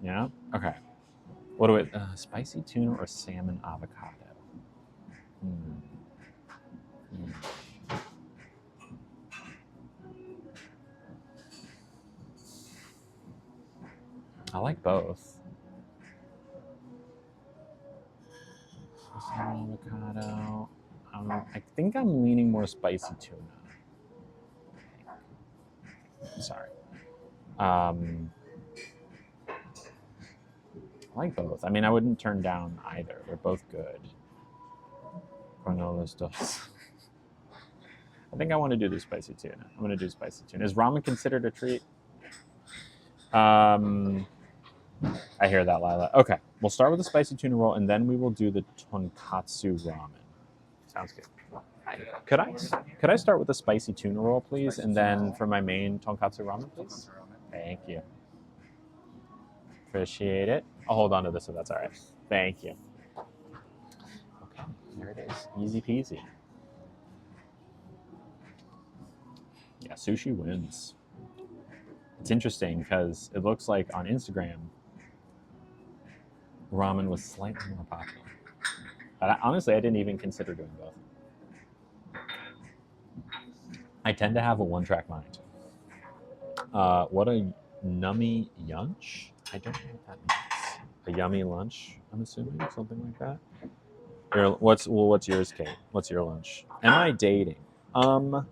Yeah? Okay. What do we... spicy tuna or salmon avocado? I like both. Salmon avocado. I think I'm leaning more spicy tuna. Sorry. I like both. I mean, I wouldn't turn down either. They're both good. Cornolos dos. I think I want to do the spicy tuna. I'm going to do spicy tuna. Is ramen considered a treat? I hear that, Lila. Okay, we'll start with the spicy tuna roll, and then we will do the tonkatsu ramen. Sounds good. Could I start with the spicy tuna roll, please, and then for my main tonkatsu ramen, please? Thank you. Appreciate it. I'll hold on to this if that's all right. Thank you. Okay, there it is. Easy peasy. Yeah, sushi wins. It's interesting because it looks like on Instagram, ramen was slightly more popular. But honestly, I didn't even consider doing both. I tend to have a one-track mind. What a nummy yunch? I don't know what that means. A yummy lunch, I'm assuming, something like that. What's yours, Kate? What's your lunch? Am I dating? Am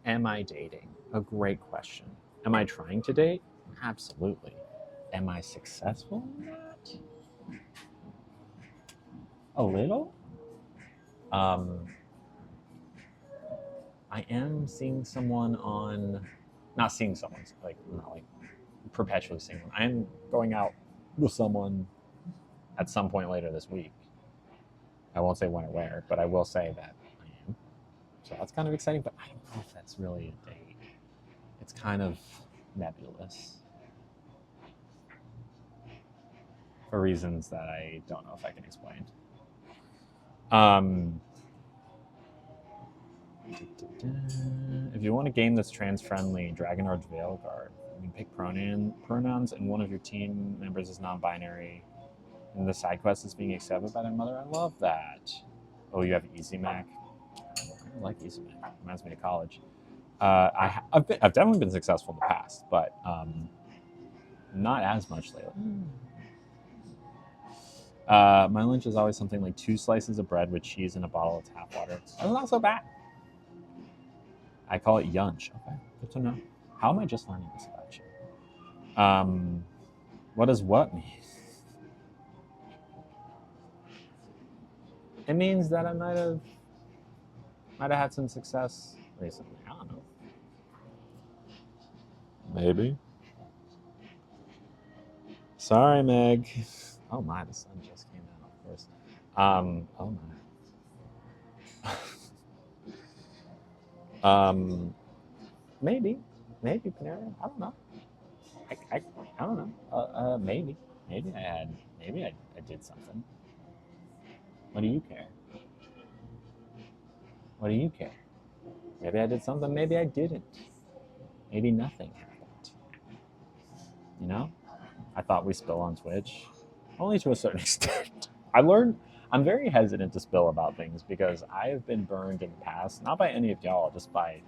I dating? A great question. Am I trying to date? Absolutely. Am I successful in that? A little. I am seeing someone on, not seeing someone, not like perpetually seeing one. I am going out with someone at some point later this week. I won't say when or where, but I will say that I am. So that's kind of exciting, but I don't know if that's really a date. It's kind of nebulous for reasons that I don't know if I can explain. If you want a game that's trans-friendly, Dragonard's Veilguard. You can pick pronouns, and one of your team members is non-binary, and the side quest is being accepted by their mother. I love that. Oh, you have Easy Mac. I like Easy Mac. Reminds me of college. I've definitely been successful in the past, but not as much lately. My lunch is always something like 2 slices of bread with cheese and a bottle of tap water. That's not so bad. I call it yunch. Okay, good to know. How am I just learning this about you? What does what mean? It means that I might have had some success recently. I don't know. Maybe. Sorry, Meg. Oh my, the sun just came out, of course. Oh my. Maybe Panera. I don't know. I don't know. Maybe I did something. What do you care? What do you care? Maybe I did something. Maybe I didn't. Maybe nothing happened. You know? I thought we spill on Twitch. Only to a certain extent. I'm very hesitant to spill about things because I have been burned in the past, not by any of y'all, just by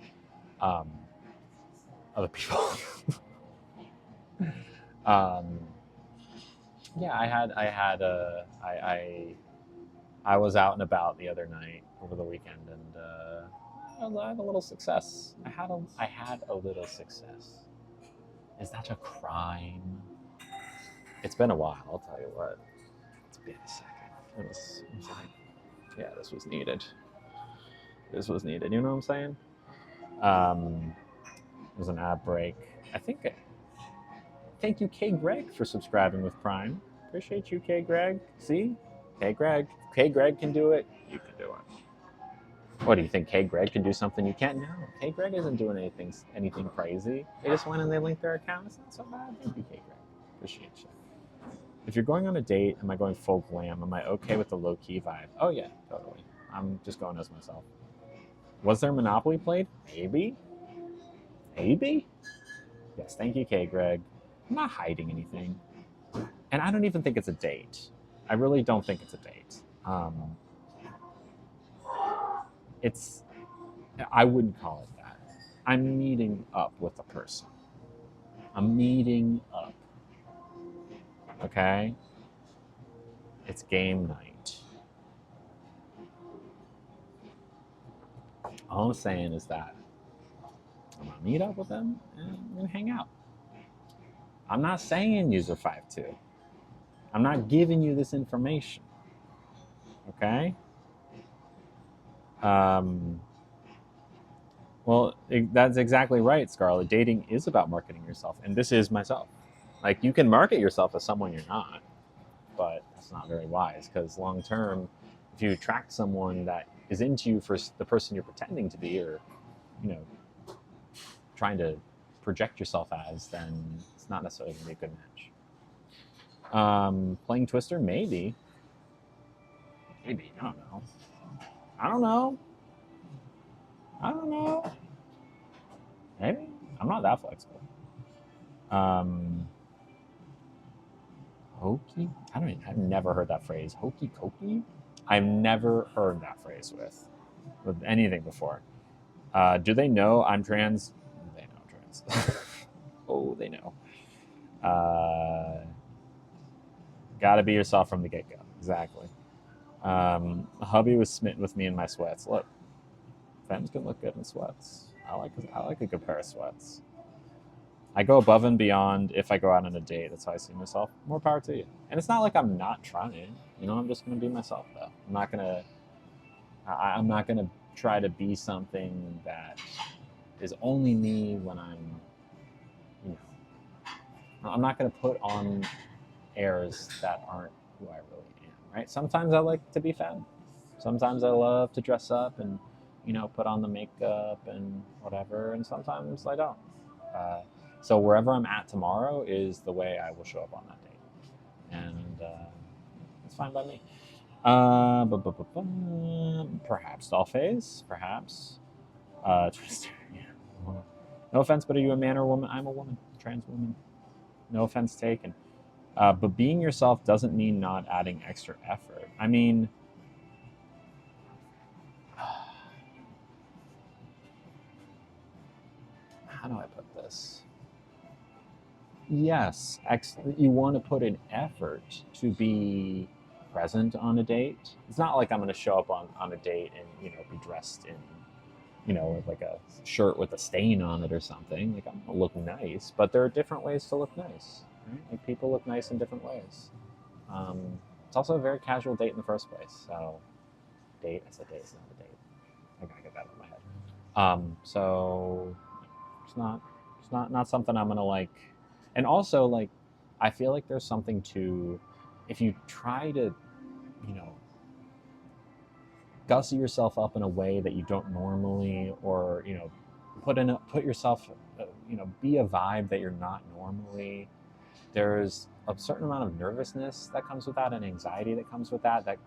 other people. Yeah, I was out and about the other night over the weekend, and I had a little success. I had a little success. Is that a crime? It's been a while. I'll tell you what. It's been a second. It was like, yeah, this was needed. This was needed. You know what I'm saying? It was an ad break. I think. Thank you, K. Greg, for subscribing with Prime. Appreciate you, K. Greg. See, K. Greg. K. Greg can do it. You can do it. What do you think? K. Greg can do something you can't? No, K. Greg isn't doing anything crazy. They just went and they linked their account. It's not so bad. Thank you, K. Greg. Appreciate you. If you're going on a date, am I going full glam? Am I okay with the low key vibe? Oh yeah, totally. I'm just going as myself. Was there Monopoly played? Maybe. Maybe. Yes. Thank you, K. Greg. I'm not hiding anything, and I don't even think it's a date. I really don't think it's a date. It's I wouldn't call it that. I'm meeting up with a person. I'm meeting up. Okay? It's game night. All I'm saying is that I'm gonna meet up with them and we're gonna hang out. I'm not saying user 5-2. I'm not giving you this information. Okay? Um, that's exactly right, Scarlett. Dating is about marketing yourself, and this is myself. Like, you can market yourself as someone you're not, but that's not very wise because long term, if you attract someone that is into you for the person you're pretending to be, or you know, trying to project yourself as, then it's not necessarily going to be a good match. Playing Twister, maybe. Maybe. I don't know. I don't know. I don't know. Maybe. I'm not that flexible. Um, Hokey? I don't even, I've never heard that phrase. Hokey cokey? I've never heard that phrase with anything before. Do they know I'm trans? They know I'm trans. Oh, they know. Gotta be yourself from the get go. Exactly. Hubby was smitten with me in my sweats. Look, femmes can look good in sweats. I like a good pair of sweats. I go above and beyond if I go out on a date. That's how I see myself. More power to you. And it's not like I'm not trying. You know, I'm just gonna be myself though. I'm not gonna try to be something that is only me when you know, I'm not gonna put on airs that aren't who I really am. Right? Sometimes I like to be femme. Sometimes I love to dress up and put on the makeup and whatever. And sometimes I don't. Uh, so wherever I'm at tomorrow is the way I will show up on that date, and it's fine by me. Perhaps doll phase, perhaps. Twister. Yeah. No offense, but are you a man or a woman? I'm a woman, trans woman. No offense taken. But being yourself doesn't mean not adding extra effort. I mean, how do I put this? Yes, you want to put an effort to be present on a date. It's not like I'm going to show up on a date and be dressed in with like a shirt with a stain on it or something. Like, I'm going to look nice, but there are different ways to look nice. Right? Like, people look nice in different ways. It's also a very casual date in the first place. So date, I said date, it's not a date. I gotta get that out of my head. So it's not something I'm gonna like. And also, like, I feel like there's something to, if you try to, you know, gussy yourself up in a way that you don't normally, or put yourself, be a vibe that you're not normally. There's a certain amount of nervousness that comes with that, and anxiety that comes with that. That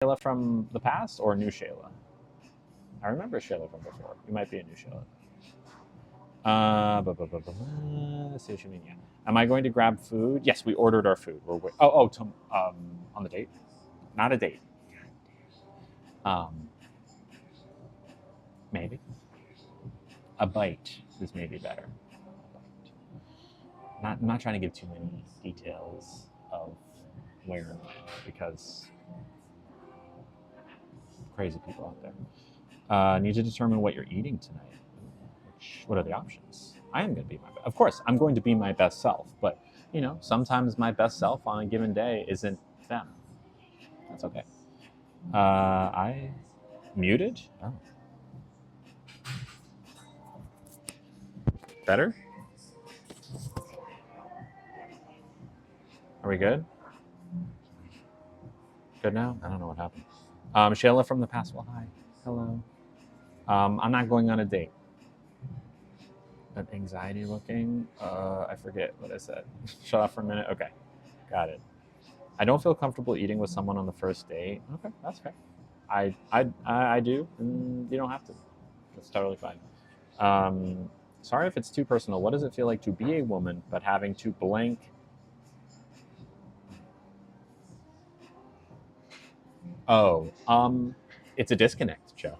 Shayla from the past or new Shayla? I remember Shayla from before. You might be a new Shayla. See what you mean. Yeah. Am I going to grab food? Yes, we ordered our food. On the date? Not a date. Maybe a bite is maybe better. I'm not trying to give too many details of where and when because crazy people out there. Need to determine what you're eating tonight. What are the options? I am going to be of course, I'm going to be my best self, but sometimes my best self on a given day isn't them. That's okay. I muted. Oh, better. Are we good? Good now? I don't know what happened. Shayla from the past. Well, hi. Hello. I'm not going on a date. That anxiety looking. I forget what I said. Shut off for a minute. Okay, got it. I don't feel comfortable eating with someone on the first date. Okay, that's fair. I do, and you don't have to. That's totally fine. Sorry if it's too personal. What does it feel like to be a woman but having to blank? Oh, it's a disconnect, Joe.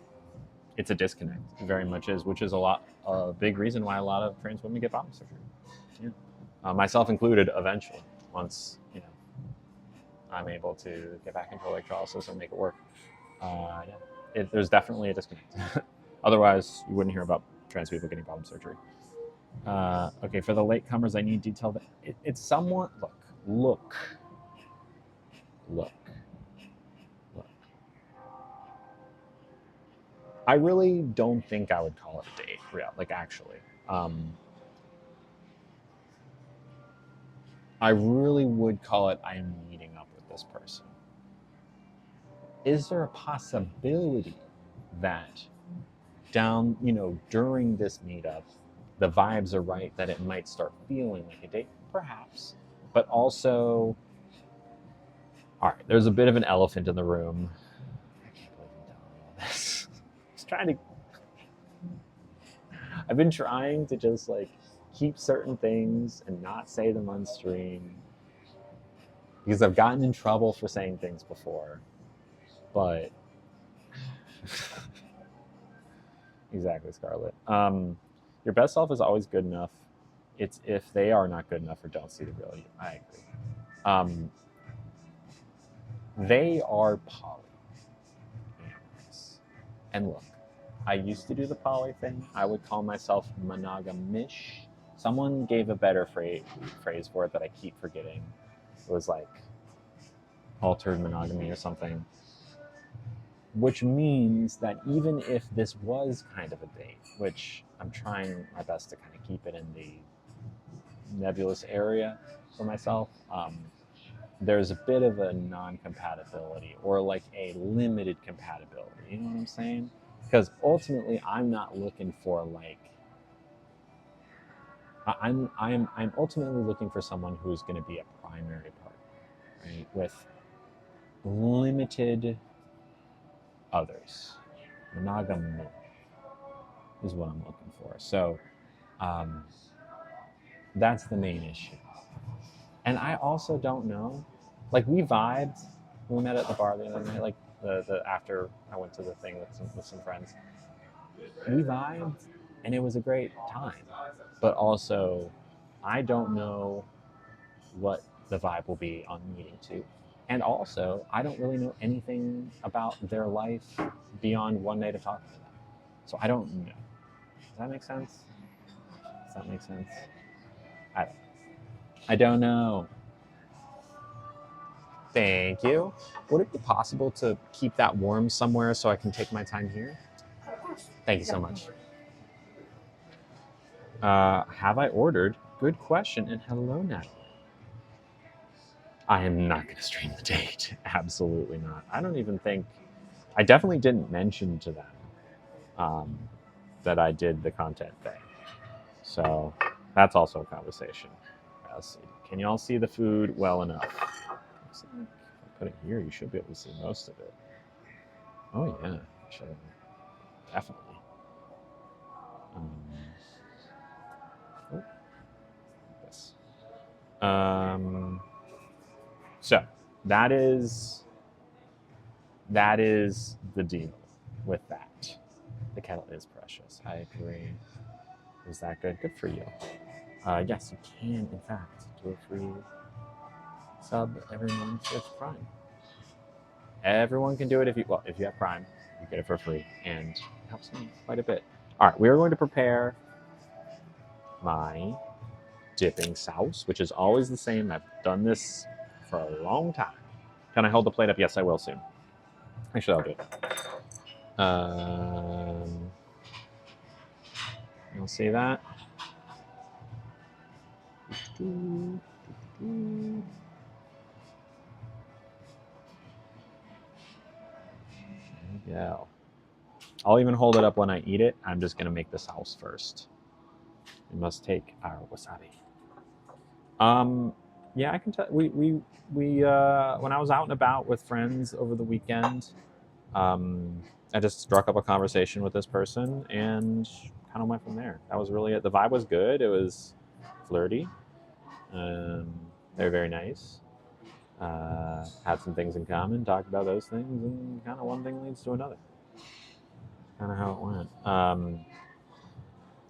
It's a disconnect. It very much is, which is a big reason why a lot of trans women get bottom surgery. Yeah, myself included. Eventually, once I'm able to get back into electrolysis and make it work. There's definitely a disconnect. Otherwise, you wouldn't hear about trans people getting bottom surgery. Okay, for the latecomers, I need detail. It's somewhat look. I really don't think I would call it a date, actually. I really would call it I'm meeting up with this person. Is there a possibility that during this meetup, the vibes are right, that it might start feeling like a date? Perhaps. But also, all right, there's a bit of an elephant in the room. I can't believe I'm telling you all this. I've been trying to just keep certain things and not say them on stream because I've gotten in trouble for saying things before. But exactly, Scarlett. Your best self is always good enough. It's if they are not good enough or don't see the real you. I agree. They are poly. And look, I used to do the poly thing. I would call myself monogamish. Someone gave a better phrase for it that I keep forgetting. It was like altered monogamy or something. Which means that even if this was kind of a date, which I'm trying my best to kind of keep it in the nebulous area for myself, there's a bit of a non-compatibility or a limited compatibility. You know what I'm saying? Because ultimately, I'm not looking for I'm ultimately looking for someone who's going to be a primary partner, right? With limited others. Monogamy is what I'm looking for. So that's the main issue. And I also don't know. We vibed when we met at the bar the other night. The after I went to the thing with some friends, we vibed, and it was a great time. But also, I don't know what the vibe will be on meeting two. And also, I don't really know anything about their life beyond one night of talking to them. So I don't know. Does that make sense? I don't know. Thank you. Would it be possible to keep that warm somewhere so I can take my time here? Thank you so much. Have I ordered? Good question. And hello, Natalie. I am not going to stream the date. Absolutely not. I definitely didn't mention to them that I did the content thing. So that's also a conversation. Let's see. Can you all see the food well enough? If I put it here, you should be able to see most of it. Oh yeah. definitely. Oh, this. So that is the deal with that. The kettle is precious. I agree. Is that good? Good for you. Yes, you can, in fact, do a free sub every month with Prime. Everyone can do it if you have Prime, you get it for free, and it helps me quite a bit. All right, we are going to prepare my dipping sauce, which is always the same. I've done this for a long time. Can I hold the plate up? Yes, I will soon. Actually, I'll do it. You'll see that. There we go. I'll even hold it up when I eat it. I'm just gonna make the sauce first. We must take our wasabi. Yeah, I can tell. We when I was out and about with friends over the weekend, I just struck up a conversation with this person and kind of went from there. That was really it. The vibe was good. It was flirty. They were very nice. Had some things in common. Talked about those things, and kind of one thing leads to another. Kind of how it went.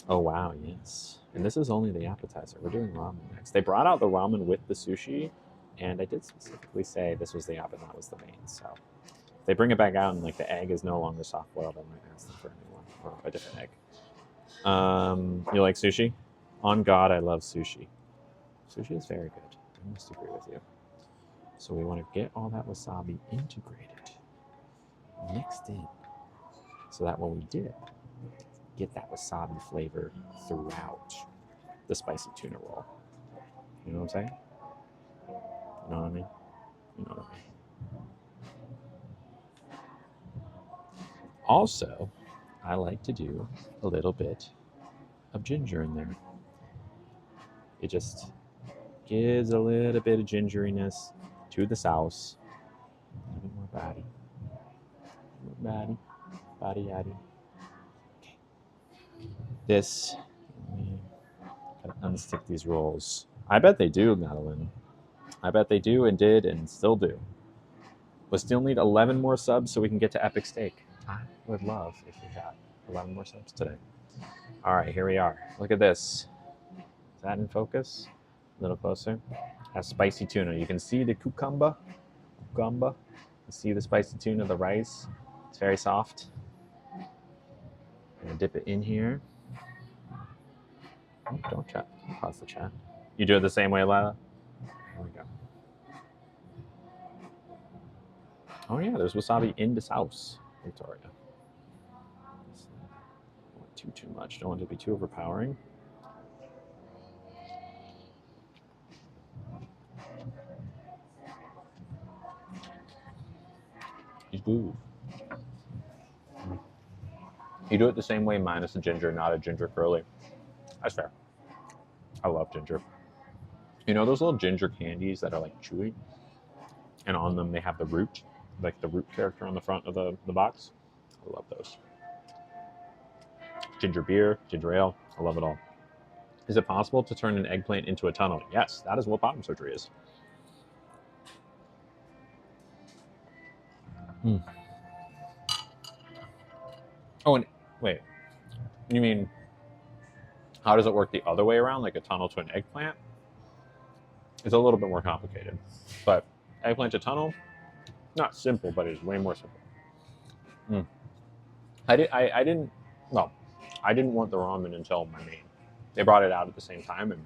Oh wow, yes. And this is only the appetizer. We're doing ramen next. They brought out the ramen with the sushi, and I did specifically say this was the app and that was the main. So if they bring it back out and like the egg is no longer soft boiled, I might ask them for a new one or a different egg. You like sushi? On God, I love sushi. Sushi is very good. I must agree with you. So we want to get all that wasabi integrated, mixed in, so that when we dip, get that wasabi flavor throughout the spicy tuna roll. You know what I'm saying? You know what I mean? You know what I mean? Also, I like to do a little bit of ginger in there. It just gives a little bit of gingeriness to the sauce. A little bit more body. Body yaddy. Okay. This, gotta unstick these rolls. I bet they do, Madeline. I bet they do and did and still do. We still need 11 more subs so we can get to Epic Steak. I would love if we got 11 more subs today. All right, here we are. Look at this. Is that in focus? A little closer. Has spicy tuna. You can see the cucumber. You see the spicy tuna, the rice. It's very soft. I'm gonna dip it in here. Oh, don't chat. Pause the chat. You do it the same way, Lila? Here we go. Oh yeah, there's wasabi in this house, Victoria. Don't want too much. Don't want it to be too overpowering. Ooh. You do it the same way minus the ginger, not a ginger curly. That's fair. I love ginger. You know those little ginger candies that are like chewy? And on them they have the root, like the root character on the front of the box? I love those. Ginger beer, ginger ale, I love it all. Is it possible to turn an eggplant into a tunnel? Yes, that is what bottom surgery is. Oh, and wait, you mean how does it work the other way around, like a tunnel to an eggplant? It's a little bit more complicated, but eggplant to tunnel, not simple, but it's way more simple. I didn't want the ramen until my main. They brought it out at the same time, and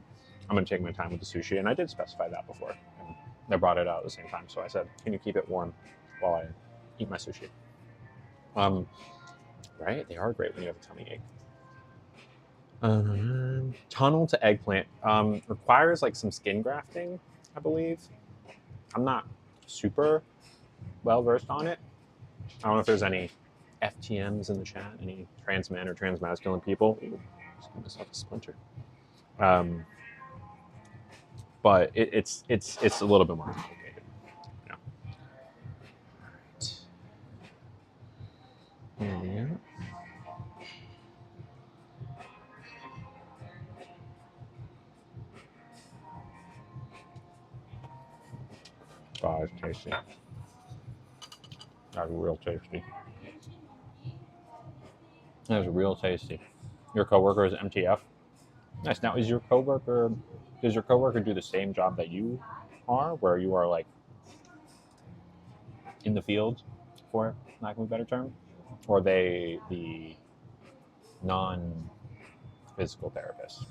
I'm gonna take my time with the sushi, and I did specify that before. And they brought it out at the same time, so I said, "Can you keep it warm while I eat my sushi?" Right? They are great when you have a tummy ache. Tunnel to eggplant requires like some skin grafting, I believe. I'm not super well versed on it. I don't know if there's any FTMs in the chat, any trans men or trans masculine people. Ooh, just give myself a splinter. But it's a little bit more complicated. Yeah. All right. Yeah. that was tasty. That was real tasty. That was real tasty. Your coworker is MTF. Nice. Now, does your coworker do the same job that you are, where you are like in the field, for lack of a better term, or are they the non-physical therapist?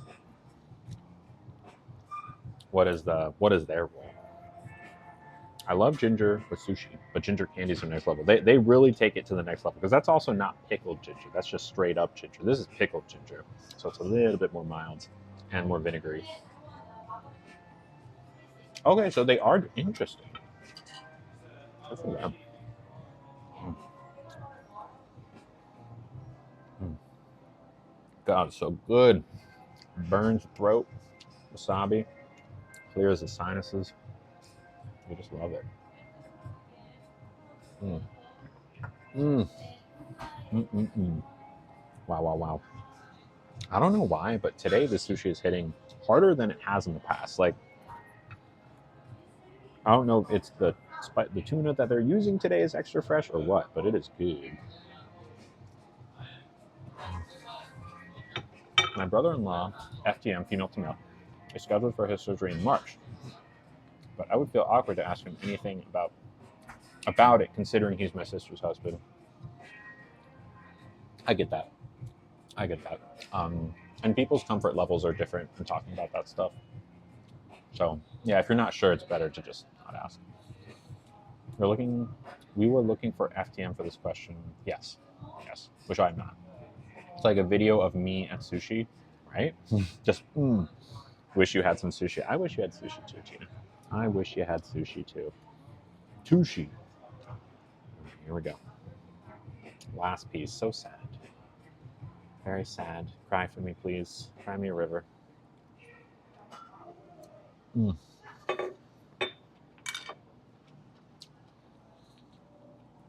What is their role? I love ginger with sushi, but ginger candies are next level. They really take it to the next level because that's also not pickled ginger. That's just straight up ginger. This is pickled ginger, so it's a little bit more mild and more vinegary. Okay, so they are interesting. Good for them. Mm. Mm. God, it's so good. Burns the throat. Wasabi clears the sinuses. You just love it. Mm. Mm. Mm-mm-mm. Wow, wow, wow. I don't know why, but today the sushi is hitting harder than it has in the past. Like, I don't know if it's the tuna that they're using today is extra fresh or what, but it is good. My brother-in-law, FTM, female to male, is scheduled for his surgery in March, but I would feel awkward to ask him anything about it, considering he's my sister's husband. I get that. I get that. And people's comfort levels are different in talking about that stuff. So yeah, if you're not sure, it's better to just not ask. We were looking for FTM for this question. Yes, which I'm not. It's like a video of me at sushi, right? Just wish you had some sushi. I wish you had sushi too, Tina. I wish you had sushi too. Sushi. Here we go. Last piece. So sad. Very sad. Cry for me, please. Cry me a river. Mm.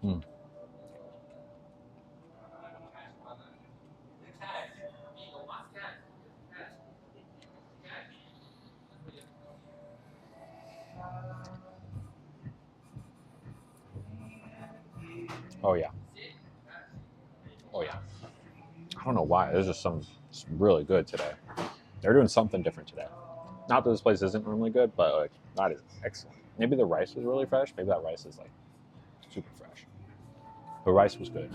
Mm. Oh yeah. Oh yeah. I don't know why. There's just it's really good today. They're doing something different today. Not that this place isn't normally good, but like that is excellent. Maybe the rice was really fresh. Maybe that rice is like super fresh. The rice was good.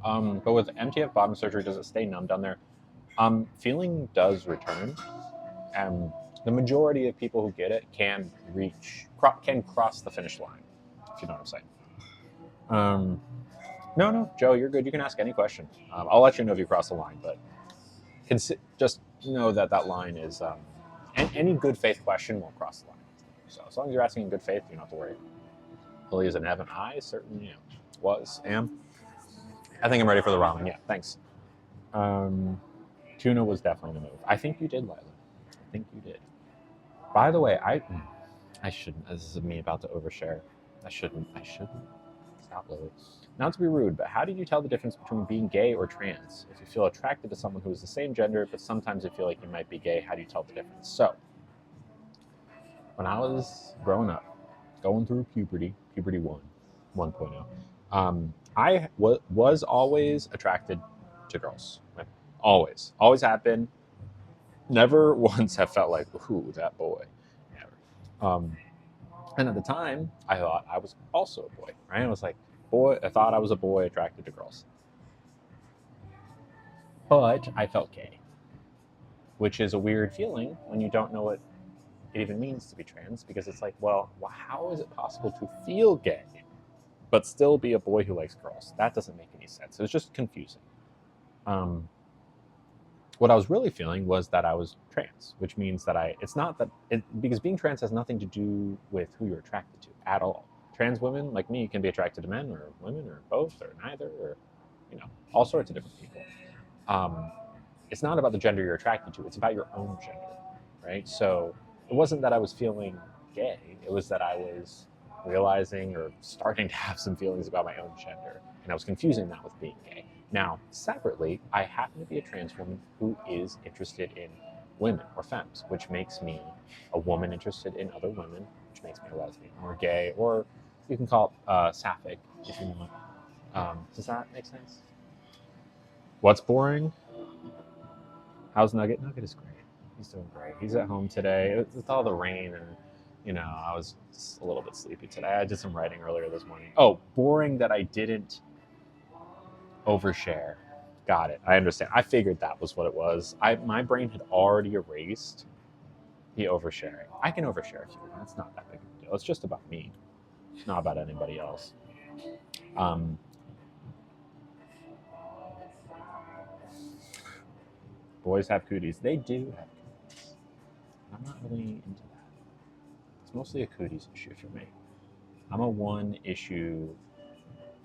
But with MTF bottom surgery, does it stay numb down there? Feeling does return. The majority of people who get it can cross the finish line, if you know what I'm saying. No, Joe, you're good. You can ask any question. I'll let you know if you cross the line, but just know that line is any good faith question will cross the line. So as long as you're asking in good faith, you don't have to worry. Lily is in heaven. I certainly am. I think I'm ready for the ramen. Yeah, thanks. Tuna was definitely the move. I think you did, Lila. I think you did. By the way, I shouldn't. This is me about to overshare. I shouldn't. Stop, Lily. Not to be rude, but how do you tell the difference between being gay or trans? If you feel attracted to someone who is the same gender, but sometimes you feel like you might be gay, how do you tell the difference? So, when I was growing up, going through puberty 1.0, I was always attracted to girls. Like, always have been. Never once have felt like, ooh, that boy. Never. And at the time, I thought I was also a boy, right? I was like, I thought I was a boy attracted to girls. But I felt gay, which is a weird feeling when you don't know what it even means to be trans, because it's like, well, how is it possible to feel gay but still be a boy who likes girls? That doesn't make any sense. It was just confusing. What I was really feeling was that I was trans, which means that because being trans has nothing to do with who you're attracted to at all. Trans women like me can be attracted to men or women or both or neither or, all sorts of different people. It's not about the gender you're attracted to. It's about your own gender, right? So it wasn't that I was feeling gay. It was that I was realizing or starting to have some feelings about my own gender. And I was confusing that with being gay. Now, separately, I happen to be a trans woman who is interested in women or femmes, which makes me a woman interested in other women, which makes me a lesbian or gay, or you can call it sapphic if you want. Does that make sense? What's boring? How's Nugget? Nugget is great. He's doing great. He's at home today with all the rain, and I was just a little bit sleepy today. I did some writing earlier this morning. Oh, boring that I didn't overshare. Got it. I understand. I figured that was what it was. My brain had already erased the oversharing. I can overshare if you want. It's not that big of a deal. It's just about me. It's not about anybody else. Boys have cooties. They do have cooties. I'm not really into that. It's mostly a cooties issue for me. I'm a one issue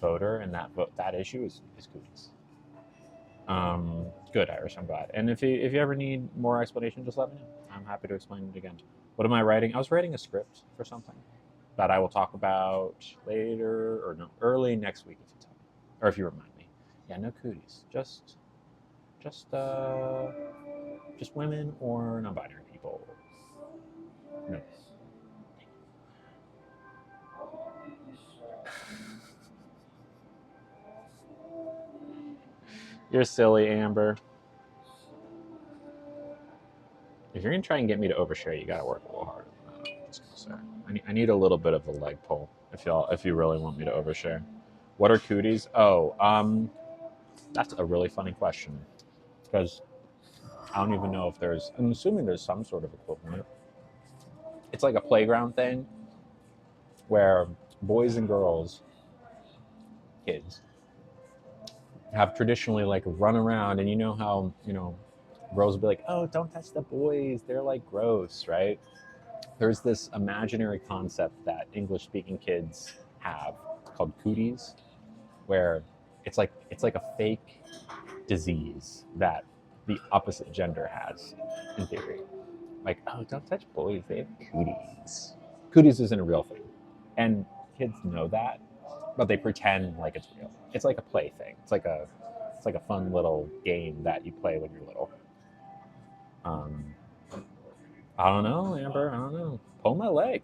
voter, and that issue is cooties. Good, Irish. I'm glad. And if you ever need more explanation, just let me know. I'm happy to explain it again. What am I writing? I was writing a script for something that I will talk about later, or no, early next week if you tell me, or if you remind me. Yeah, no cooties. Just women or non-binary people. No. You're silly, Amber. If you're gonna try and get me to overshare, you gotta work a little harder. I need a little bit of a leg pull if you really want me to overshare. What are cooties? Oh, that's a really funny question because I don't even know if there's. I'm assuming there's some sort of equivalent. It's like a playground thing where boys and girls, kids, have traditionally like run around, and you know how girls will be like, "Oh, don't touch the boys; they're like gross," right? There's this imaginary concept that English-speaking kids have called cooties, where it's like a fake disease that the opposite gender has, in theory. Like, oh, don't touch boys; they have cooties. Cooties isn't a real thing, and kids know that, but they pretend like it's real. It's like a play thing. It's like a fun little game that you play when you're little. I don't know, Amber. I don't know. Pull my leg.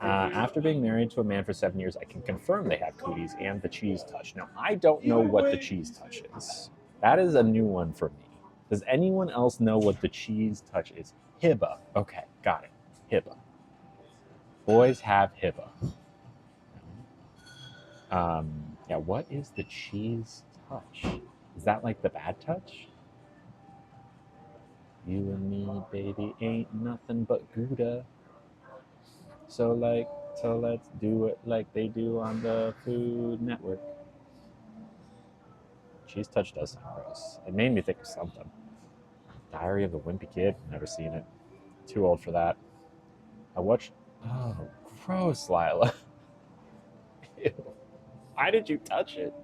After being married to a man for 7 years, I can confirm they have cooties and the cheese touch. Now, I don't know what the cheese touch is. That is a new one for me. Does anyone else know what the cheese touch is? Hibba. Okay, got it. Hibba. Boys have hibba. Yeah, what is the cheese touch? Is that like the bad touch? You and me, baby, ain't nothing but Gouda. So let's do it like they do on the Food Network. Cheese touch does sound gross. It made me think of something. Diary of the Wimpy Kid. Never seen it. Too old for that. I watched. Oh, gross, Lila. Ew. Why did you touch it?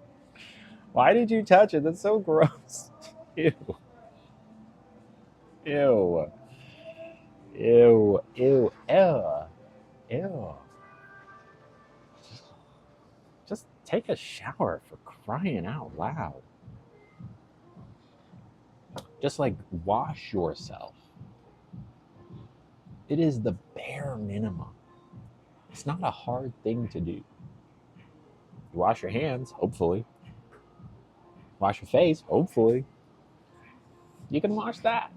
Why did you touch it? That's so gross. Ew. Ew. Ew. Ew. Ew. Ew. Just take a shower, for crying out loud. Just like wash yourself. It is the bare minimum. It's not a hard thing to do. You wash your hands, hopefully. Wash your face, hopefully. You can wash that.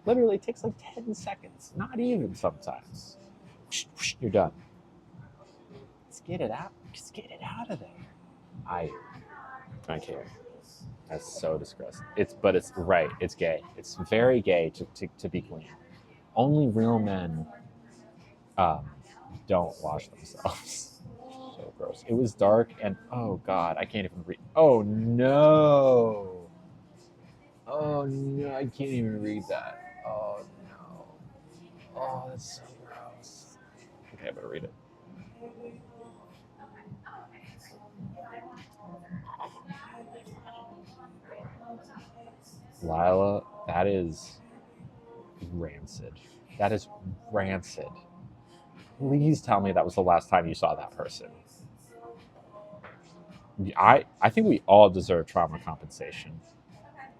Literally, it takes like 10 seconds. Not even sometimes. You're done. Just get it out. Just get it out of there. I care. That's so disgusting. But it's right. It's gay. It's very gay to be clean. Only real men don't wash themselves. So gross. It was dark and oh god, I can't even read. Oh no. Oh no, I can't even read that. Oh no. Oh, that's so gross. Okay, I better read it. Lila, that is rancid. That is rancid. Please tell me that was the last time you saw that person. I think we all deserve trauma compensation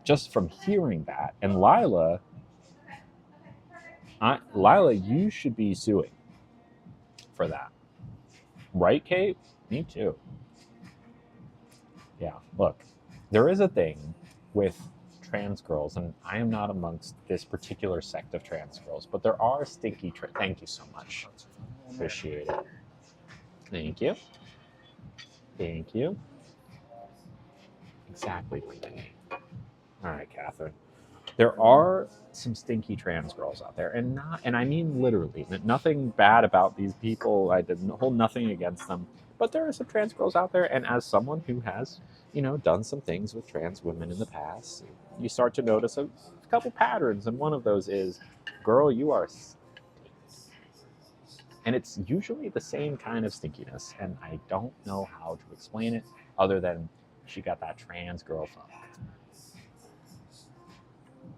just from hearing that. And Lila, Lila, you should be suing for that. Right, Kate? Me too. Yeah, look, there is a thing with trans girls, and I am not amongst this particular sect of trans girls, but there are thank you so much. Appreciate it. Thank you. Thank you. Exactly, Brittany. All right, Catherine. There are some stinky trans girls out there, and I mean literally, nothing bad about these people. I did hold nothing against them, but there are some trans girls out there, and as someone who has, done some things with trans women in the past, you start to notice a couple patterns, and one of those is, girl, you are, and it's usually the same kind of stinkiness, and I don't know how to explain it other than she got that trans girl funk.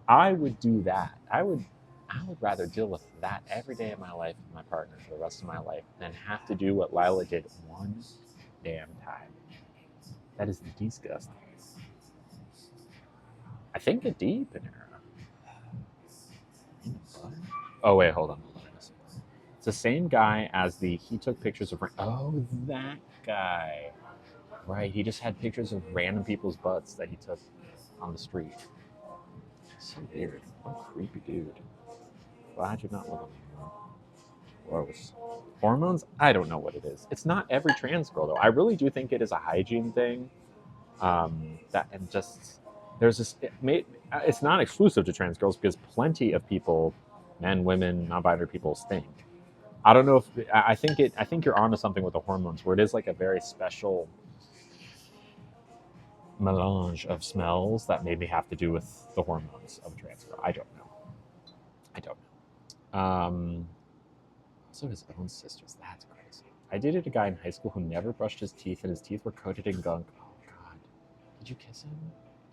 I would do that. I would rather deal with that every day of my life with my partner for the rest of my life than have to do what Lila did one damn time. That is disgusting. I think a deep in her. Oh wait, hold on. It's the same guy as he took pictures of. Oh, that guy. Right, he just had pictures of random people's butts that he took on the street. So weird. What a creepy dude. Glad you're not living anymore. Gross. Hormones? I don't know what it is. It's not every trans girl though. I really do think it is a hygiene thing. That and just there's this. It's not exclusive to trans girls because plenty of people, men, women, non-binary people, stink. I don't know if I think it. I think you're onto something with the hormones, where it is like a very special melange of smells that maybe have to do with the hormones of a trans girl. I don't know. I don't know. Also, his own sisters. That's crazy. I dated a guy in high school who never brushed his teeth, and his teeth were coated in gunk. Oh God, did you kiss him?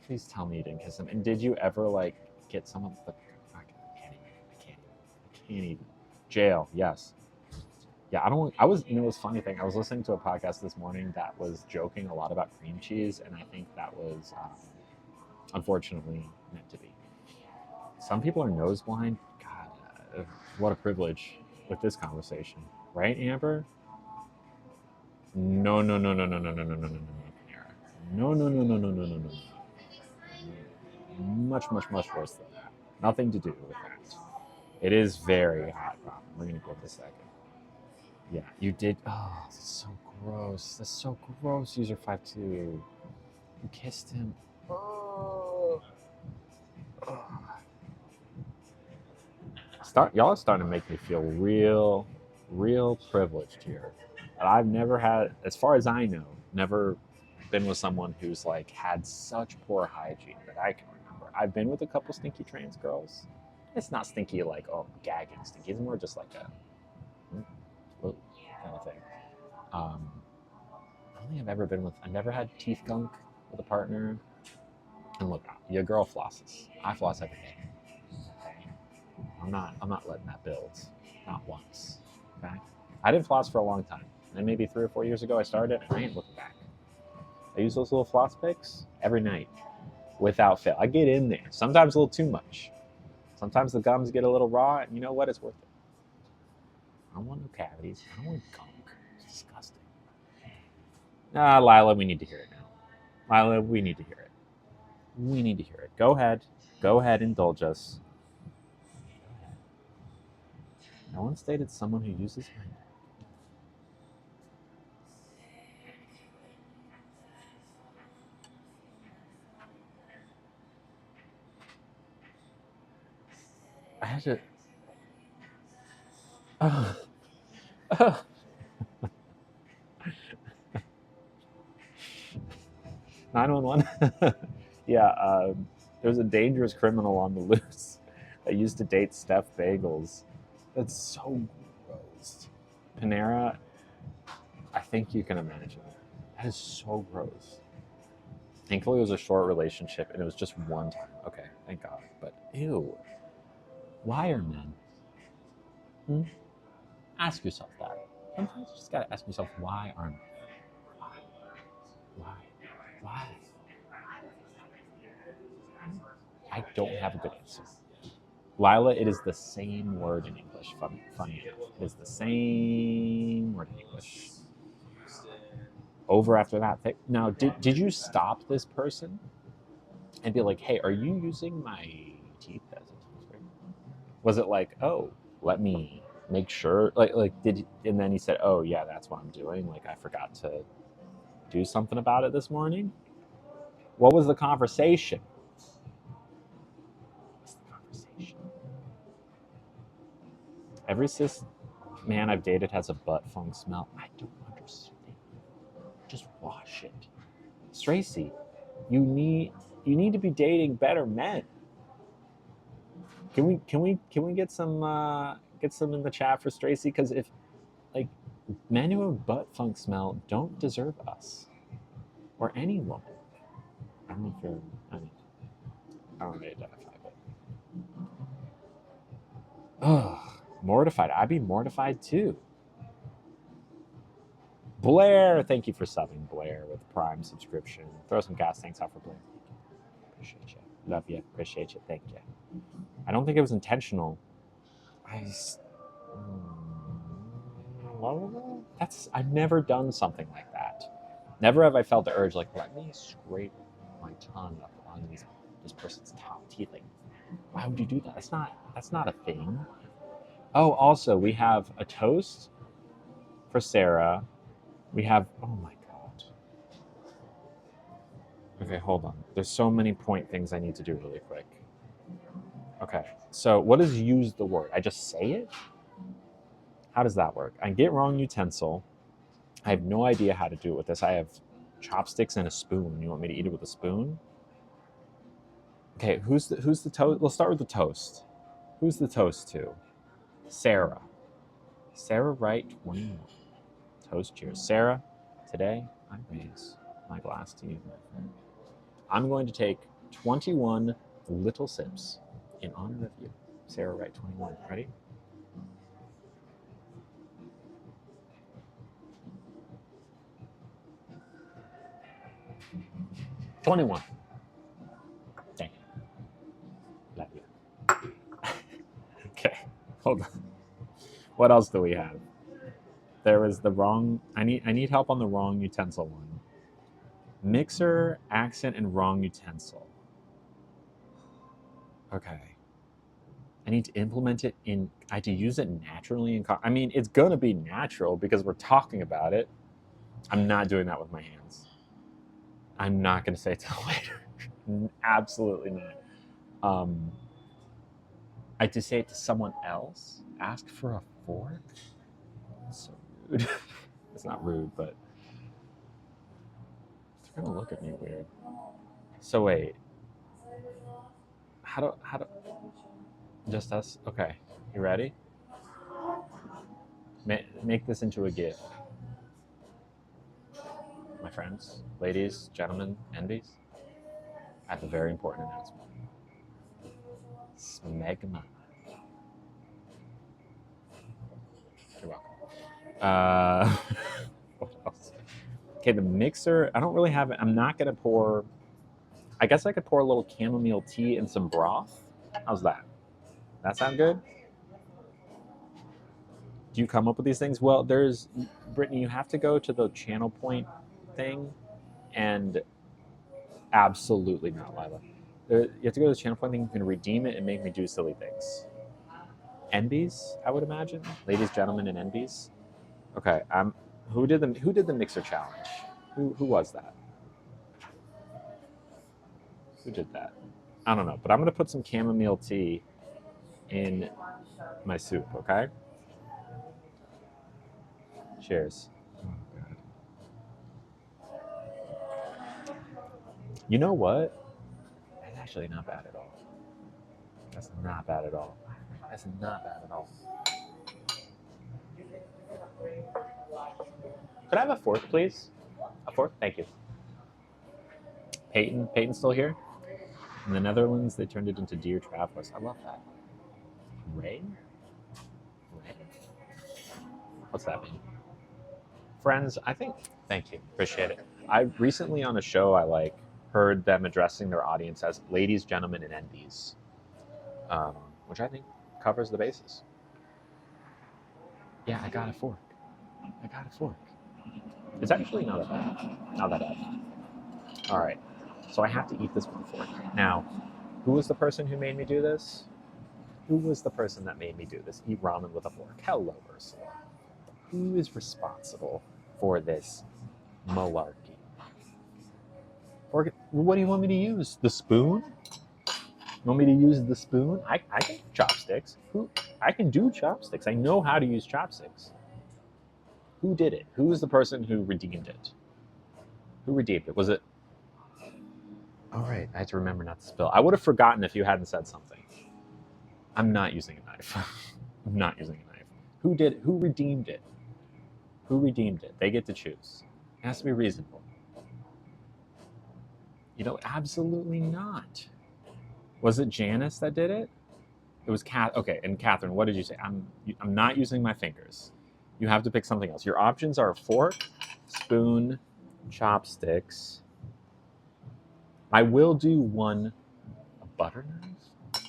Please tell me you didn't kiss him. And did you ever like get some of the? I can't even. I can't even. I can't even. Jail. Yes. Yeah, I don't. I was. It was a funny thing. I was listening to a podcast this morning that was joking a lot about cream cheese, and I think that was unfortunately meant to be. Some people are nose blind. God, what a privilege with this conversation, right, Amber? No, no, no, no, no, no, no, no, no, no, no, no, no, no, no, no, no, no, no. Much, much, much worse than that. Nothing to do with that. It is very hot. We're gonna go this second. Yeah, you did. Oh, that's so gross. That's so gross. User 52. You kissed him. Oh. Y'all are starting to make me feel real privileged here. And I've never had, as far as I know, never been with someone who's like had such poor hygiene that I can remember. I've been with a couple stinky trans girls. It's not stinky like, oh, gagging stinky. It's more just like a kind of thing. I don't think I've ever been with. I've never had teeth gunk with a partner. And look, your girl flosses. I floss every day. Okay? I'm not letting that build. Not once. Okay. I didn't floss for a long time. And maybe 3 or 4 years ago I started, and I ain't looking back. I use those little floss picks every night, without fail. I get in there. Sometimes a little too much. Sometimes the gums get a little raw, and you know what? It's worth it. I don't want no cavities. I don't want gunk. It's disgusting. Lila, we need to hear it now. Lila, we need to hear it. We need to hear it. Go ahead. Go ahead, indulge us. No one stated someone who uses my. I had to. 911. Yeah, there's a dangerous criminal on the loose that used to date Steph Bagels. That's so gross. Panera, I think you can imagine. That is so gross. Thankfully, it was a short relationship and it was just one time. Okay, thank God. But ew. Why are men? Ask yourself that. Sometimes you just gotta ask yourself, why are men? Why? Why? Why? I don't have a good answer. Lila, it is the same word in English. Funny enough. It is the same word in English. Over after that. Now, did you stop this person and be like, hey, are you using my teeth as a toothpick? Was it like, oh, let me make sure? And then he said, oh, yeah, that's what I'm doing. Like, I forgot to do something about it this morning. What was the conversation? Every cis man I've dated has a butt funk smell. I don't understand. Just wash it. Stracy, you need to be dating better men. Can we get some in the chat for Stracy? Because if like men who have butt funk smell don't deserve us or any woman. I don't know if you're. I don't really identify, but mortified. I'd be mortified too. Blair, thank you for subbing, Blair, with Prime subscription. Throw some gas tanks out for Blair. Appreciate you. Love you. Appreciate you. Thank you. I don't think it was intentional. I've never done something like that. Never have I felt the urge, like, let me scrape my tongue up on this person's top teeth. Like, why would you do that? That's not a thing. Oh, also, we have a toast for Sarah. We have, oh my God. Okay, hold on. There's so many point things I need to do really quick. Okay, so what is use the word? I just say it? How does that work? I get wrong utensil. I have no idea how to do it with this. I have chopsticks and a spoon. You want me to eat it with a spoon? Okay, who's the toast? Let's start with the toast. Who's the toast to? Sarah. Sarah Wright, 21. Toast, cheers. Sarah, today I raise my glass to you, my friend. I'm going to take 21 little sips in honor of you. Sarah Wright, 21. Ready? $21. Thank you. Love you. Okay, hold on. What else do we have? There was the wrong. I need help on the wrong utensil one. Mixer, accent, and wrong utensil. Okay. I need to implement it in. I had to use it naturally in. I mean, it's gonna be natural because we're talking about it. I'm not doing that with my hands. I'm not gonna say it till later. Absolutely not. I had to say it to someone else. Ask for a fork. That's so rude. It's not rude, but they're gonna look at me weird. So wait. How do just us? Okay. You ready? Make this into a gift. My friends, ladies, gentlemen, envies, I have a very important announcement. Smegma. You're welcome. What else? Okay, the mixer, I don't really have it. I'm not gonna pour, I guess I could pour a little chamomile tea and some broth. How's that? That sound good? Do you come up with these things? Well, Brittany, you have to go to the channel point thing, and absolutely not, Lila. You have to go to the channel point thing. You can redeem it and make me do silly things. Envies, I would imagine. Ladies, gentlemen, and envies. Okay, who did the mixer challenge? Who was that? Who did that? I don't know, but I'm gonna put some chamomile tea in my soup. Okay. Cheers. You know what? That's actually not bad at all. That's not bad at all. That's not bad at all. Could I have a fork, please? A fork? Thank you. Peyton's still here? In the Netherlands, they turned it into Dear Travelers. I love that. Ray? What's that mean? Friends, I think. Thank you. Appreciate it. I recently on a show, I heard them addressing their audience as ladies, gentlemen, and envies, which I think covers the bases. Yeah, I got a fork. I got a fork. It's actually not that bad. Not that bad. All right. So I have to eat this with a fork. Now, who was the person who made me do this? Who was the person that made me do this? Eat ramen with a fork. Hello, Ursula. Who is responsible for this malarkey? Or what do you want me to use? The spoon? You want me to use the spoon? I can do chopsticks. I can do chopsticks. I know how to use chopsticks. Who did it? Who is the person who redeemed it? Who redeemed it? Was it? All right, I have to remember not to spill. I would have forgotten if you hadn't said something. I'm not using a knife. I'm not using a knife. Who did? Who redeemed it? Who redeemed it? They get to choose. It has to be reasonable. You know, absolutely not. Was it Janice that did it? It was Kat. Okay, and Catherine, what did you say? I'm not using my fingers. You have to pick something else. Your options are fork, spoon, chopsticks. I will do one a butter knife.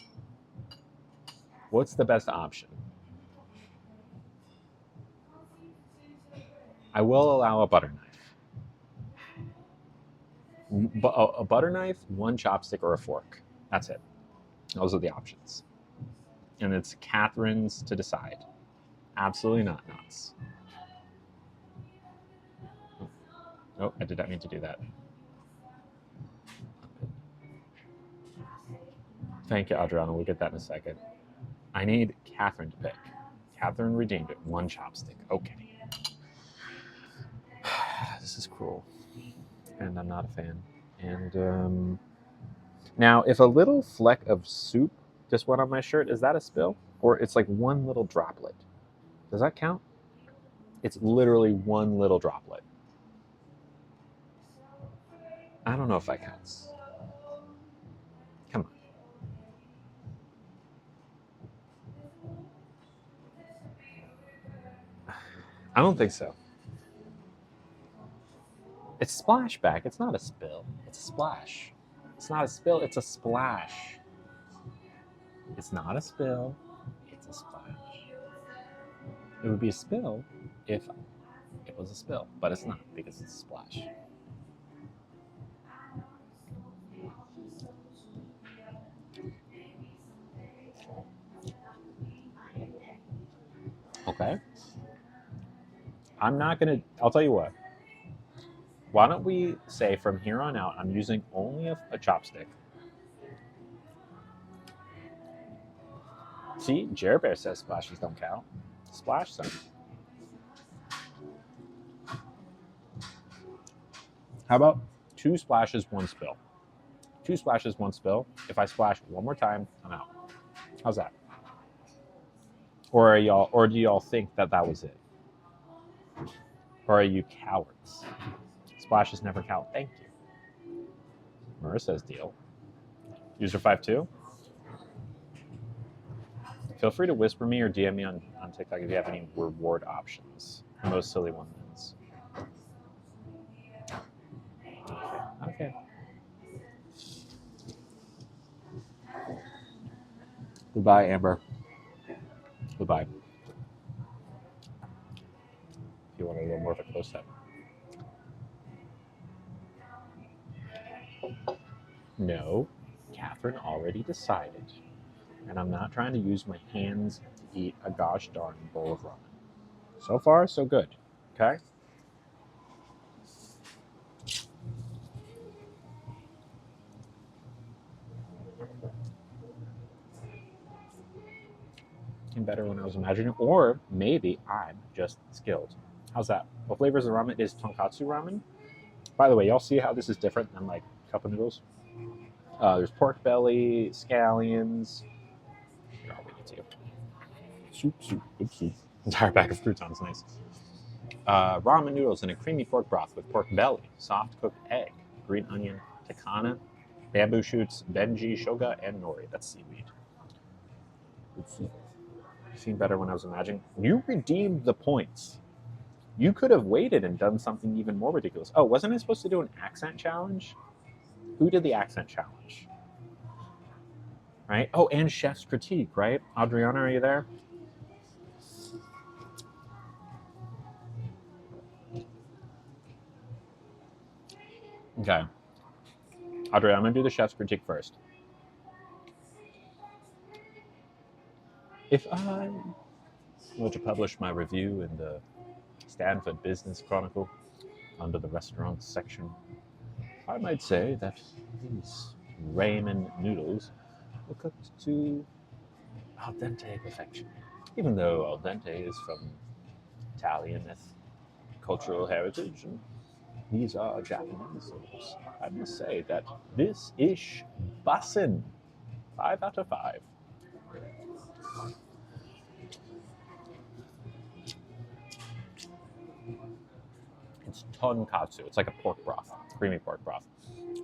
What's the best option? I will allow a butter knife. A butter knife, one chopstick, or a fork. That's it. Those are the options. And it's Catherine's to decide. Absolutely not nuts. Oh, I did not mean to do that. Thank you, Adriana. We'll get that in a second. I need Catherine to pick. Catherine redeemed it. One chopstick. Okay. This is cruel. And I'm not a fan. And now, if a little fleck of soup just went on my shirt, is that a spill? Or it's like one little droplet? Does that count? It's literally one little droplet. I don't know if that counts. Come on. I don't think so. It's splashback. It's not a spill. It's a splash. It's not a spill. It's a splash. It's not a spill. It's a splash. It would be a spill if it was a spill, but it's not because it's a splash. Okay. I'm not going to, I'll tell you what. Why don't we say from here on out, I'm using only a chopstick. See, Jer Bear says splashes don't count. Splash some. How about 2 splashes, 1 spill? 2 splashes, 1 spill. If I splash one more time, I'm out. How's that? Or do y'all think that was it? Or are you cowards? Splashes never count. Thank you. Marissa's deal. User 52. Feel free to whisper me or DM me on TikTok if you have any reward options. The most silly one wins. Okay. Goodbye, Amber. Goodbye. If you want a little more of a close-up. No, Catherine already decided. And I'm not trying to use my hands to eat a gosh darn bowl of ramen. So far, so good. Okay? And better when I was imagining, or maybe I'm just skilled. How's that? What flavors of ramen is tonkatsu ramen? By the way, y'all see how this is different than like cup of noodles? There's pork belly, scallions. Here, I'll read it to you. Soup, good soup. Entire bag of croutons, nice. Ramen noodles in a creamy pork broth with pork belly, soft cooked egg, green onion, takana, bamboo shoots, benji, shoga, and nori. That's seaweed. Good soup. Seemed better when I was imagining. You redeemed the points. You could have waited and done something even more ridiculous. Oh, wasn't I supposed to do an accent challenge? Who did the accent challenge? right? Oh, and Chef's Critique, right? Adriana, are you there? Okay. Adriana, I'm going to do the Chef's Critique first. If I were to publish my review in the Stanford Business Chronicle under the restaurants section, I might say that these ramen noodles were cooked to al dente perfection. Even though al dente is from Italian cultural heritage and these are Japanese noodles, I must say that this ish bussin'. 5 out of 5. It's tonkatsu. It's like a pork broth, creamy pork broth.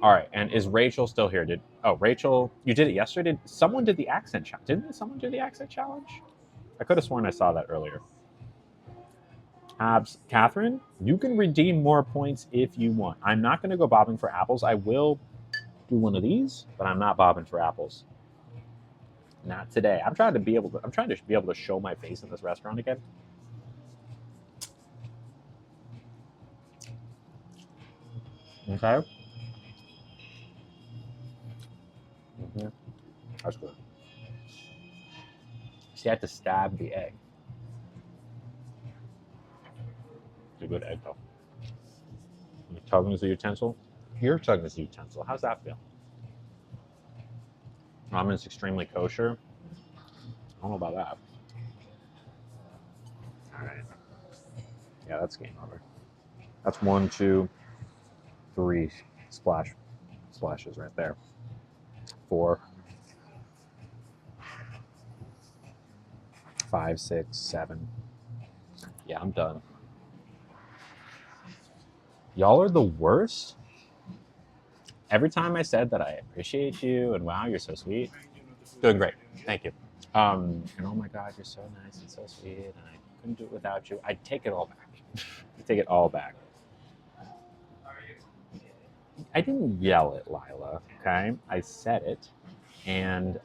All right, and is Rachel still here? Rachel, you did it yesterday? Someone did the accent challenge. Didn't someone do the accent challenge? I could have sworn I saw that earlier. Catherine, you can redeem more points if you want. I'm not going to go bobbing for apples. I will do one of these, but I'm not bobbing for apples. Not today. I'm trying to be able to show my face in this restaurant again. Okay. Mm-hmm. That's good. She had to stab the egg. It's a good egg, though. You're tugging the utensil? You're tugging the utensil. How's that feel? Ramen's extremely kosher. I don't know about that. All right. Yeah, that's game over. That's 1, 2, 3 splashes right there. 4, 5, 6, 7. Yeah, I'm done. Y'all are the worst. Every time I said that I appreciate you and wow, you're so sweet. Doing great. Thank you. And oh my God, you're so nice and so sweet, and I couldn't do it without you. I'd take it all back. I take it all back. I didn't yell at Lila, okay? I said it, and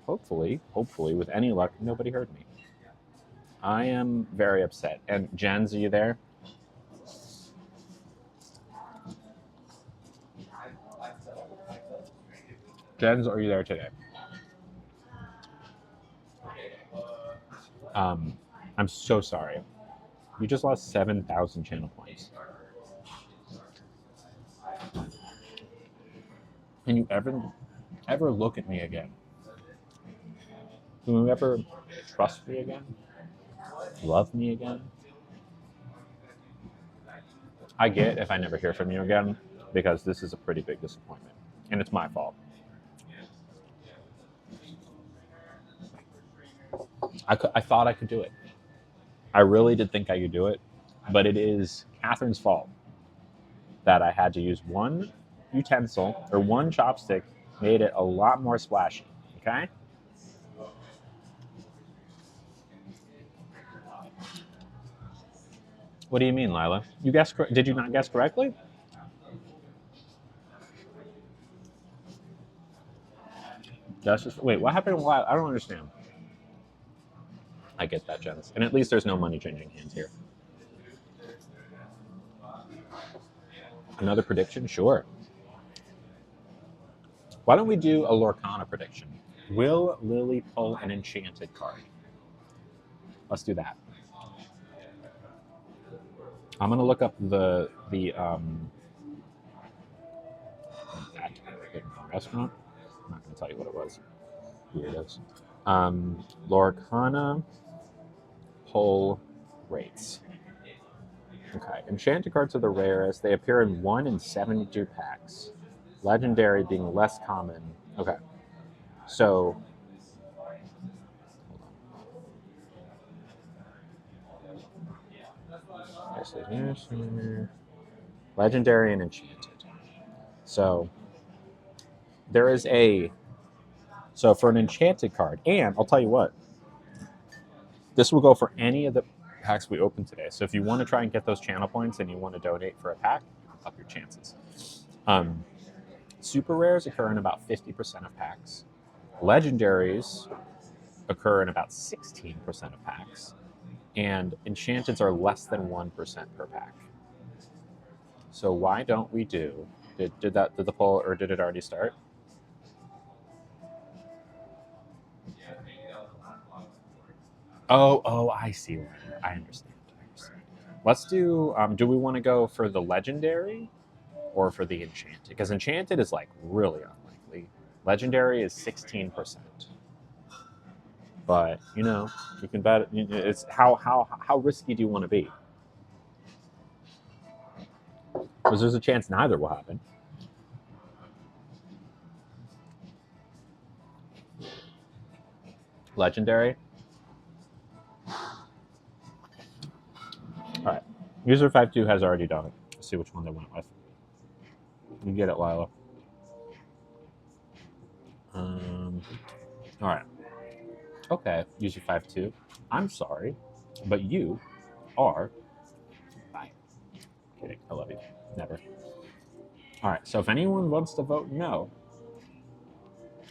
hopefully, with any luck, nobody heard me. I am very upset. And Jens, are you there? Jens, are you there today? I'm so sorry. You just lost 7,000 channel points. Can you ever look at me again? Can you ever trust me again? Love me again? I get if I never hear from you again, because this is a pretty big disappointment. And it's my fault. I thought I could do it. I really did think I could do it, but it is Catherine's fault that I had to use one utensil or one chopstick, made it a lot more splashy. Okay? What do you mean, Lila? You guessed? Did you not guess correctly? That's just wait. What happened? Why? I don't understand. I get that, Jens. And at least there's no money changing hands here. Another prediction? Sure. Why don't we do a Lorcana prediction? Will Lily pull an enchanted card? Let's do that. I'm gonna look up the restaurant. I'm not gonna tell you what it was. Weirdos. Lorcana pull rates. Okay, enchanted cards are the rarest. They appear in 1 in 72 packs. Legendary being less common. Okay, so legendary and enchanted. So there is so for an enchanted card, and I'll tell you what, this will go for any of the packs we open today. So if you want to try and get those channel points and you want to donate for a pack, up your chances. Super rares occur in about 50% of packs. Legendaries occur in about 16% of packs, and enchanteds are less than 1% per pack. So why don't we do? Did the poll, or did it already start? Oh, I see. I understand. Let's do. Do we want to go for the legendary or for the enchanted? Because enchanted is like really unlikely. Legendary is 16%. But you can bet it's how risky do you want to be? Because there's a chance neither will happen. Legendary. All right. User 52 has already done it. Let's see which one they went with. You get it, Lila. All right. Okay, user 52. I'm sorry, but you are. Bye. Kidding. I love you. Never. All right. So if anyone wants to vote no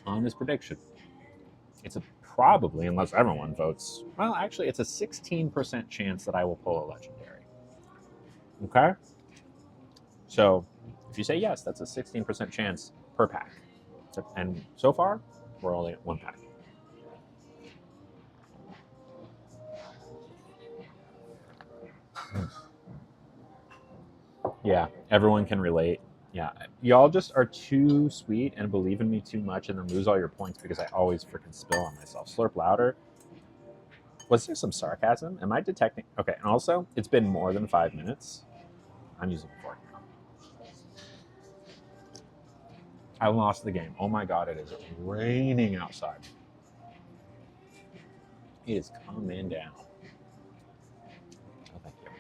on this prediction, it's a probably, unless everyone votes. Well, actually, it's a 16% chance that I will pull a legendary. Okay. So if you say yes, that's a 16% chance per pack. And so far, we're only at one pack. Yeah, everyone can relate. Yeah, y'all just are too sweet and believe in me too much and then lose all your points because I always freaking spill on myself. Slurp louder. Was there some sarcasm? Am I detecting? Okay, and also, it's been more than 5 minutes. I'm using a fork now. I lost the game. Oh my god, it is raining outside. It is coming down. Oh, thank you.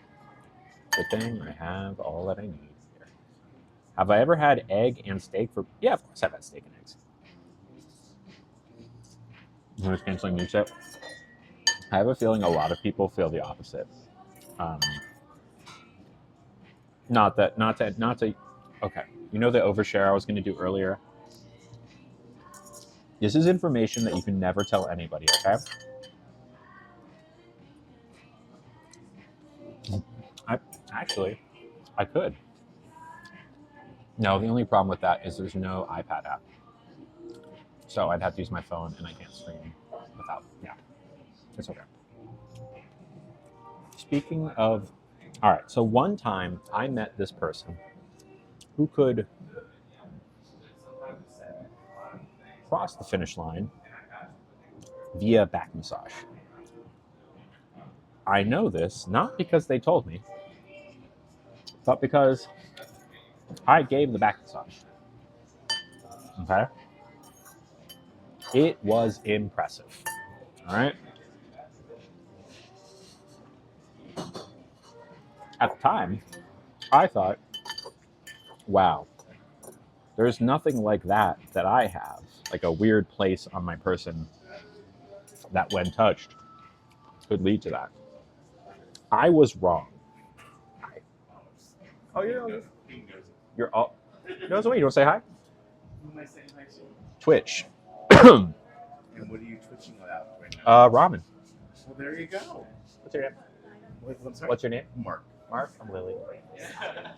Good thing I have all that I need here. Have I ever had egg and steak for... Yeah, of course I've had steak and eggs. Noise canceling mute set. I have a feeling a lot of people feel the opposite. Not to. Okay, you know the overshare I was going to do earlier. This is information that you can never tell anybody. Okay. I could. No, the only problem with that is there's no iPad app, so I'd have to use my phone, and I can't stream without. Yeah, it's okay. Speaking of, all right. So one time I met this person who could cross the finish line via back massage. I know this not because they told me, but because I gave the back massage. Okay? It was impressive. All right? At the time, I thought, wow, there's nothing like that I have, like a weird place on my person that, when touched, could lead to that. I was wrong. Oh, you're all. No, so wait, you want to say hi? Who am I saying hi to? Twitch. And what are you twitching about right now? Ramen. Well, there you go. What's your name? What's your name? Mark. Mark. I'm Lily. Yeah.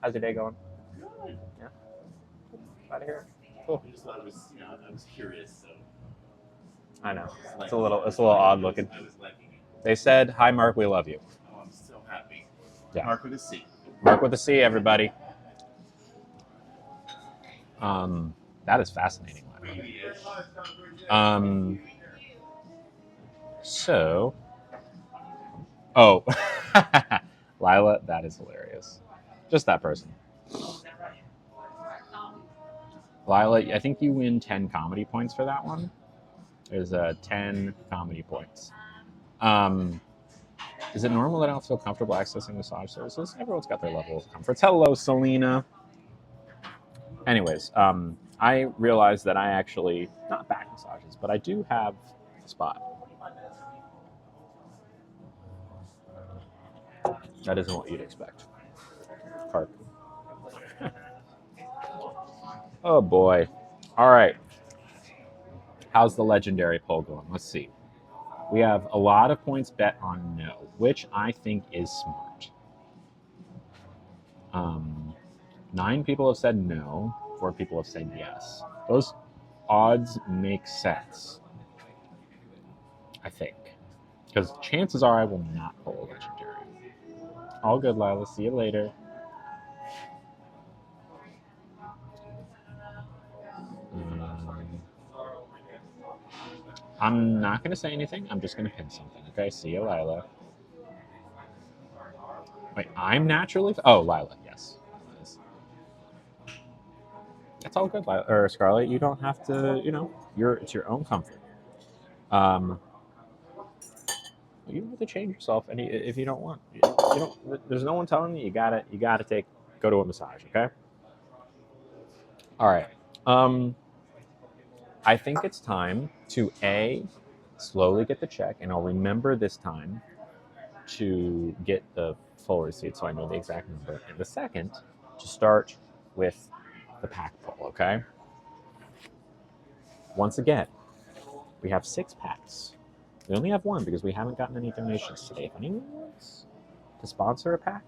How's your day going? Good. Yeah. Out of here. Cool. I just thought I was curious, so. I know. It's a little odd looking. I was liking it. They said, "Hi, Mark. We love you." Oh, I'm so happy. Yeah. Mark with a C. Mark with a C, everybody. That is fascinating. So, oh, Lila, that is hilarious. Just that person. Lila, I think you win 10 comedy points for that one. There's 10 comedy points. Is it normal that I don't feel comfortable accessing massage services? Everyone's got their level of comfort. Hello, Selena. Anyways, I realized that I actually, not back massages, but I do have a spot. That isn't what you'd expect. Carp. Oh boy. All right. How's the legendary poll going? Let's see. We have a lot of points bet on no, which I think is smart. 9 people have said no, 4 people have said yes. Those odds make sense, I think. Because chances are I will not pull a legendary. All good, Lila. See you later. I'm not going to say anything. I'm just going to pin something. Okay, see you, Lila. Wait, I'm naturally... Oh, Lila, yes. It's all good, Lila. Or Scarlett, you don't have to, it's your own comfort. You don't have to change yourself if you don't want. You don't. There's no one telling you gotta go to a massage. Okay. All right. I think it's time to slowly get the check, and I'll remember this time to get the full receipt so I know the exact number. And the second, to start with the pack pull. Okay. Once again, we have 6 packs. We only have 1 because we haven't gotten any donations today. If anyone wants to sponsor a pack,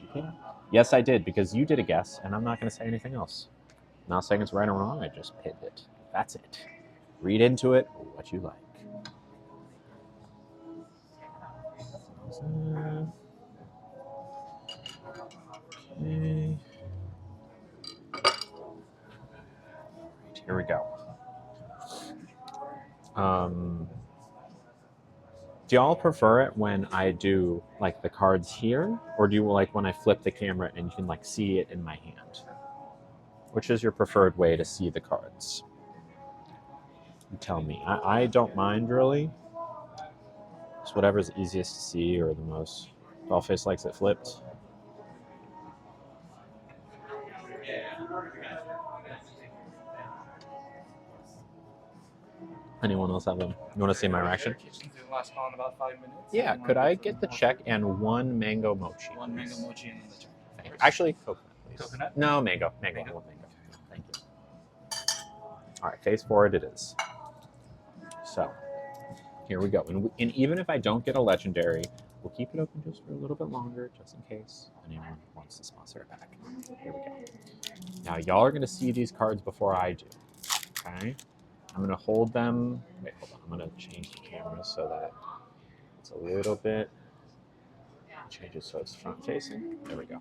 you can. Yes, I did, because you did a guess, and I'm not going to say anything else. I'm not saying it's right or wrong, I just pinned it. That's it. Read into it what you like. Okay. Here we go. Do y'all prefer it when I do like the cards here, or do you like when I flip the camera and you can like see it in my hand? Which is your preferred way to see the cards? You tell me. I don't mind really. It's whatever's easiest to see or the most. Dollface likes it flipped. Anyone else have them? You want to see my reaction? Last call in about 5 minutes. Yeah, could I get the check and 1 mango mochi? 1 mango mochi and then the check. Actually, coconut, please. Coconut? No, mango. Mango. I want mango. Thank you. All right, face forward it is. So, here we go. And even if I don't get a legendary, we'll keep it open just for a little bit longer, just in case anyone wants to sponsor a pack. Here we go. Now, y'all are going to see these cards before I do. Okay? I'm going to hold them. Wait, hold on. I'm going to change the camera so that it's a little bit. Change it so it's front facing. There we go.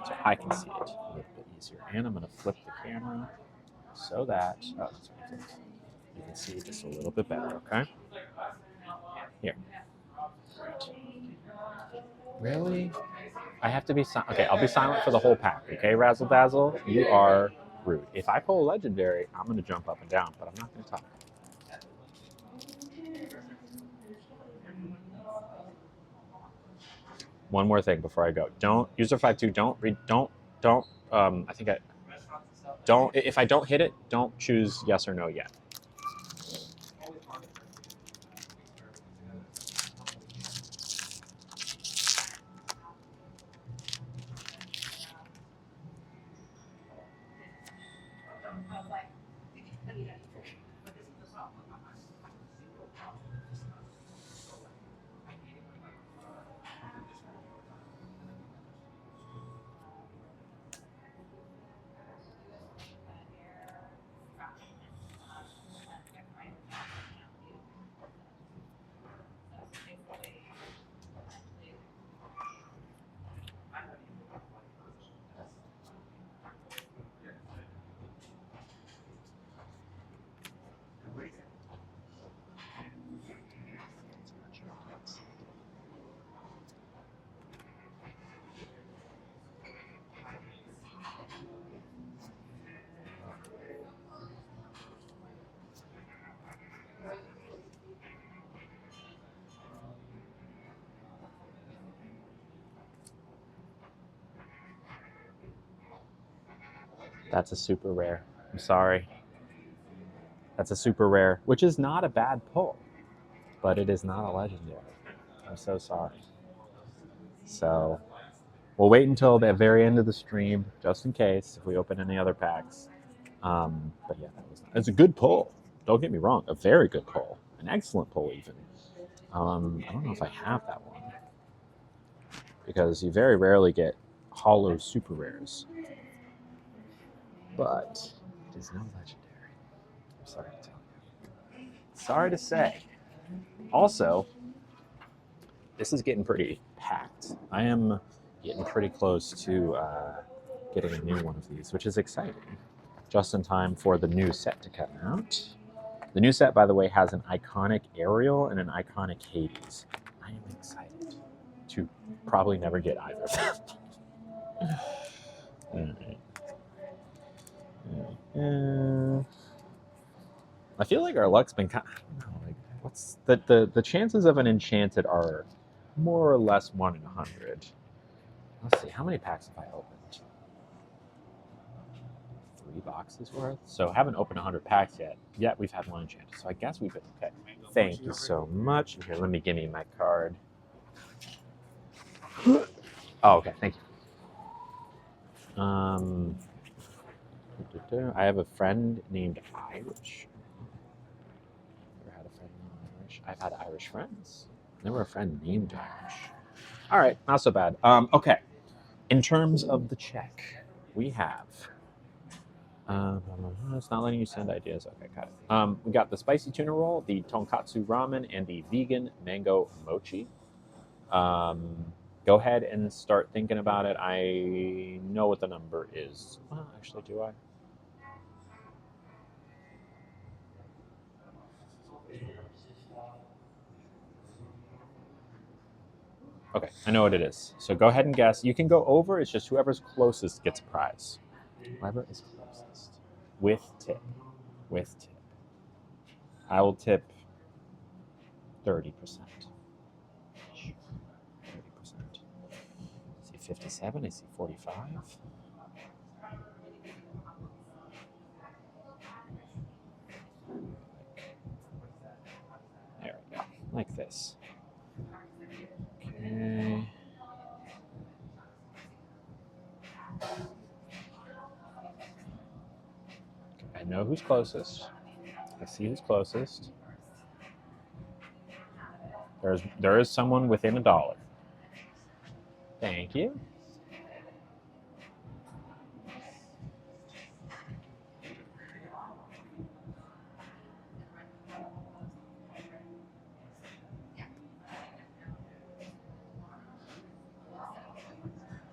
So I can see it a little bit easier. And I'm going to flip the camera so that you can see just a little bit better, okay? Here. Really? I have to be silent. Okay, I'll be silent for the whole pack, okay, Razzle Dazzle? You are rude. If I pull a legendary, I'm going to jump up and down, but I'm not going to talk. One more thing before I go. Don't, user 52, if I don't hit it, don't choose yes or no yet. That's a super rare. I'm sorry. That's a super rare, which is not a bad pull, but it is not a legendary. I'm so sorry. So we'll wait until the very end of the stream, just in case if we open any other packs. But yeah, it's a good pull. Don't get me wrong, a very good pull, an excellent pull even. I don't know if I have that one because you very rarely get hollow super rares, but it is no legendary. I'm sorry to tell you. Sorry to say. Also, this is getting pretty packed. I am getting pretty close to getting a new one of these, which is exciting. Just in time for the new set to come out. The new set, by the way, has an iconic Ariel and an iconic Hades. I am excited to probably never get either of them. All right. I feel like our luck's been kind of, I don't know, like, what's the chances of an enchanted are more or less 1 in 100. Let's see, how many packs have I opened? 3 boxes worth? So I haven't opened 100 packs yet. Yet we've had 1 enchanted. So I guess we've been okay. Thank you so much. Here, let me give me my card. Oh, okay, thank you. I have a friend named Irish. Never had a friend named Irish. I've had Irish friends. Never a friend named Irish. All right, not so bad. Okay. In terms of the check, we have. It's not letting you send ideas. Okay, got it. We got the spicy tuna roll, the tonkatsu ramen, and the vegan mango mochi. Go ahead and start thinking about it. I know what the number is. Well, actually, do I? Okay, I know what it is. So go ahead and guess. You can go over. It's just whoever's closest gets a prize. Whoever is closest. With tip. With tip. I will tip 30%. 30%. I see 57. I see 45. There we go. Like this. Okay. I know who's closest. I see who's closest. There is someone within $1. Thank you.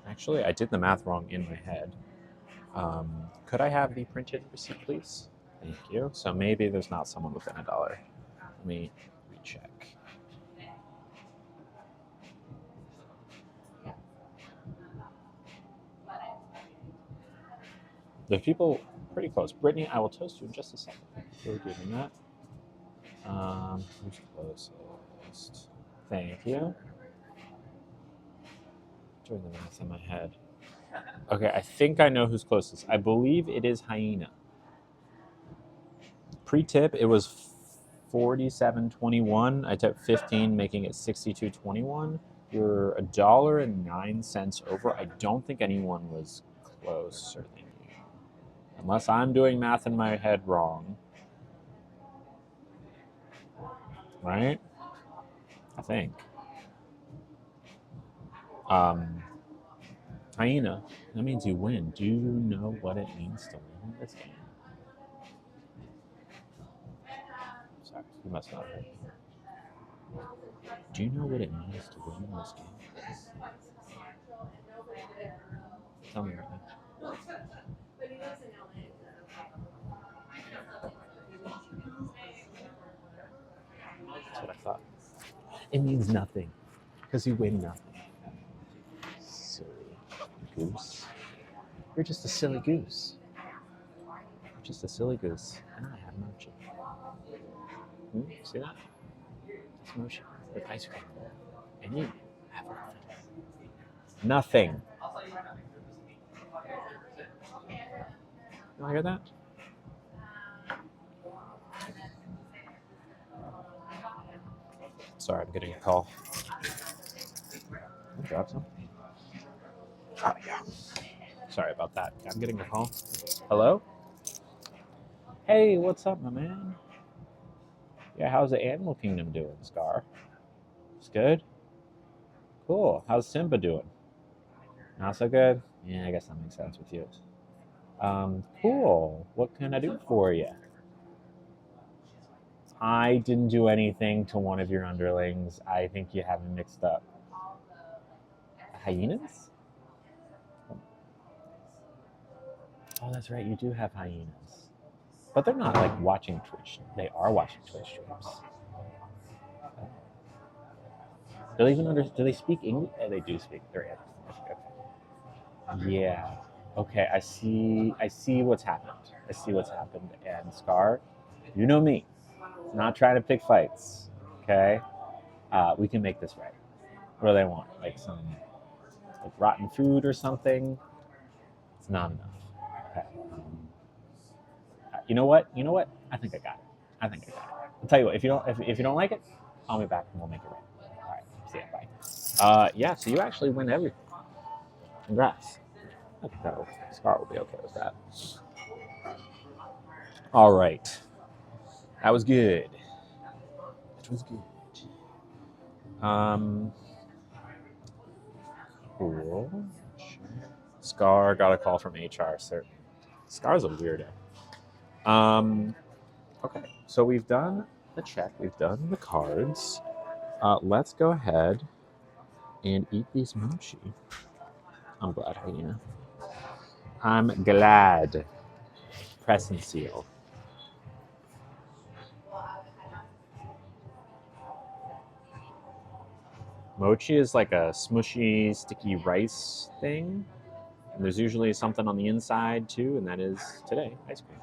Actually, I did the math wrong in my head. Could I have the printed receipt, please? Thank you. So maybe there's not someone within $1. Let me recheck. There's people pretty close. Brittany, I will toast you in just a second. Thank you for giving that. Who's closest? Thank you. Doing the math in my head. Okay, I think I know who's closest. I believe it is Hyena. Pre-tip, it was 47.21. I tipped 15, making it 62.21. You're $1.09 over. I don't think anyone was closer than you, unless I'm doing math in my head wrong. Right? I think. Hyena, that means you win. Do you know what it means to win this game? Sorry, you must not have. Do you know what it means to win this game? Tell me right now. That's what I thought. It means nothing, because you win nothing. Silly goose. You're just a silly goose. You're just a silly goose. And I have mochi. See that? It's mochi with ice cream. And you have nothing. You hear that? Sorry, I'm getting a call. Can I grab some? Oh, yeah. Sorry about that. I'm getting a call. Hello? Hey, what's up, my man? Yeah, how's the animal kingdom doing, Scar? It's good? Cool. How's Simba doing? Not so good? Yeah, I guess that makes sense with you. Cool. What can I do for you? I didn't do anything to one of your underlings. I think you have them mixed up. Hyenas? Oh, that's right. You do have hyenas. But they're not like watching Twitch. They are watching Twitch streams. Do they even do they speak English? Oh, they do speak. They're English. Okay. Yeah. Okay. I see what's happened. I see what's happened. And Scar, you know me. Not trying to pick fights. Okay. We can make this right. What do they want? Like some like rotten food or something? It's not enough. Okay. You know what? You know what? I think I got it. I think I got it. I'll tell you what. If you don't like it, call me back and we'll make it right. All right. See ya. Bye. Yeah. So you actually win everything. Congrats. I think Scar will be okay with that. All right. That was good. That was good. Cool. Scar got a call from HR. Sir, Scar's a weirdo. Okay. So we've done the check. We've done the cards. Let's go ahead and eat these mochi. I'm glad, Hyena. I'm glad. Press and seal. Mochi is like a smushy, sticky rice thing. And there's usually something on the inside too, and that is today, ice cream.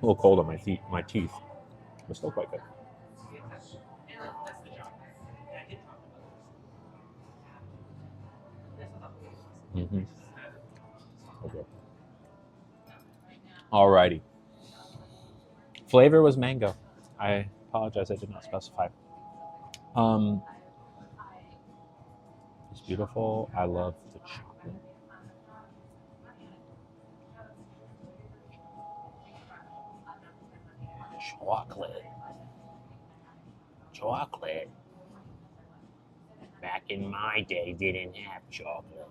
A little cold on my teeth, but still quite good. Mm-hmm. Okay. Alrighty. Flavor was mango. I apologize, I did not specify. It's beautiful. I love the chocolate. Chocolate. Back in my day, didn't have chocolate.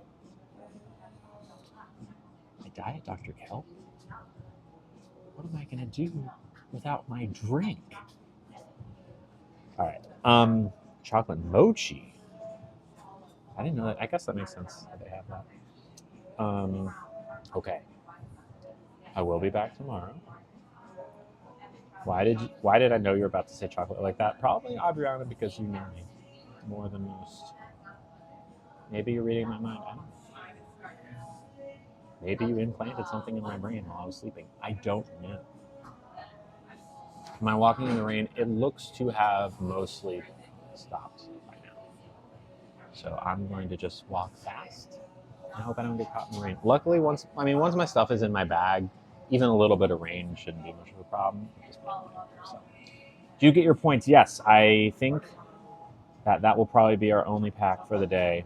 My diet, Dr. Kelp? What am I gonna do without my drink? All right. Chocolate mochi. I didn't know that. I guess that makes sense that they have that. Okay. I will be back tomorrow. Why did I know you were about to say chocolate like that? Probably, Adriana, because you know me more than most. Maybe you're reading my mind. I don't know. Maybe you implanted something in my brain while I was sleeping. I don't know. My walking in the rain, it looks to have mostly stopped by now. So I'm going to just walk fast. I hope I don't get caught in the rain. Luckily, once my stuff is in my bag, even a little bit of rain shouldn't be much of a problem. So, do you get your points? Yes, I think that will probably be our only pack for the day.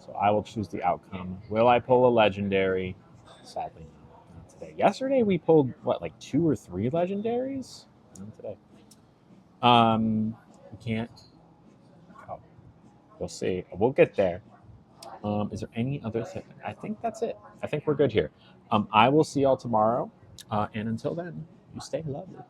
So I will choose the outcome. Will I pull a legendary? Sadly, not today. Yesterday we pulled like 2 or 3 legendaries. Not today. We can't. Oh, we'll see. We'll get there. Is there any other thing? I think that's it. I think we're good here. I will see y'all tomorrow. And until then, you stay lovely.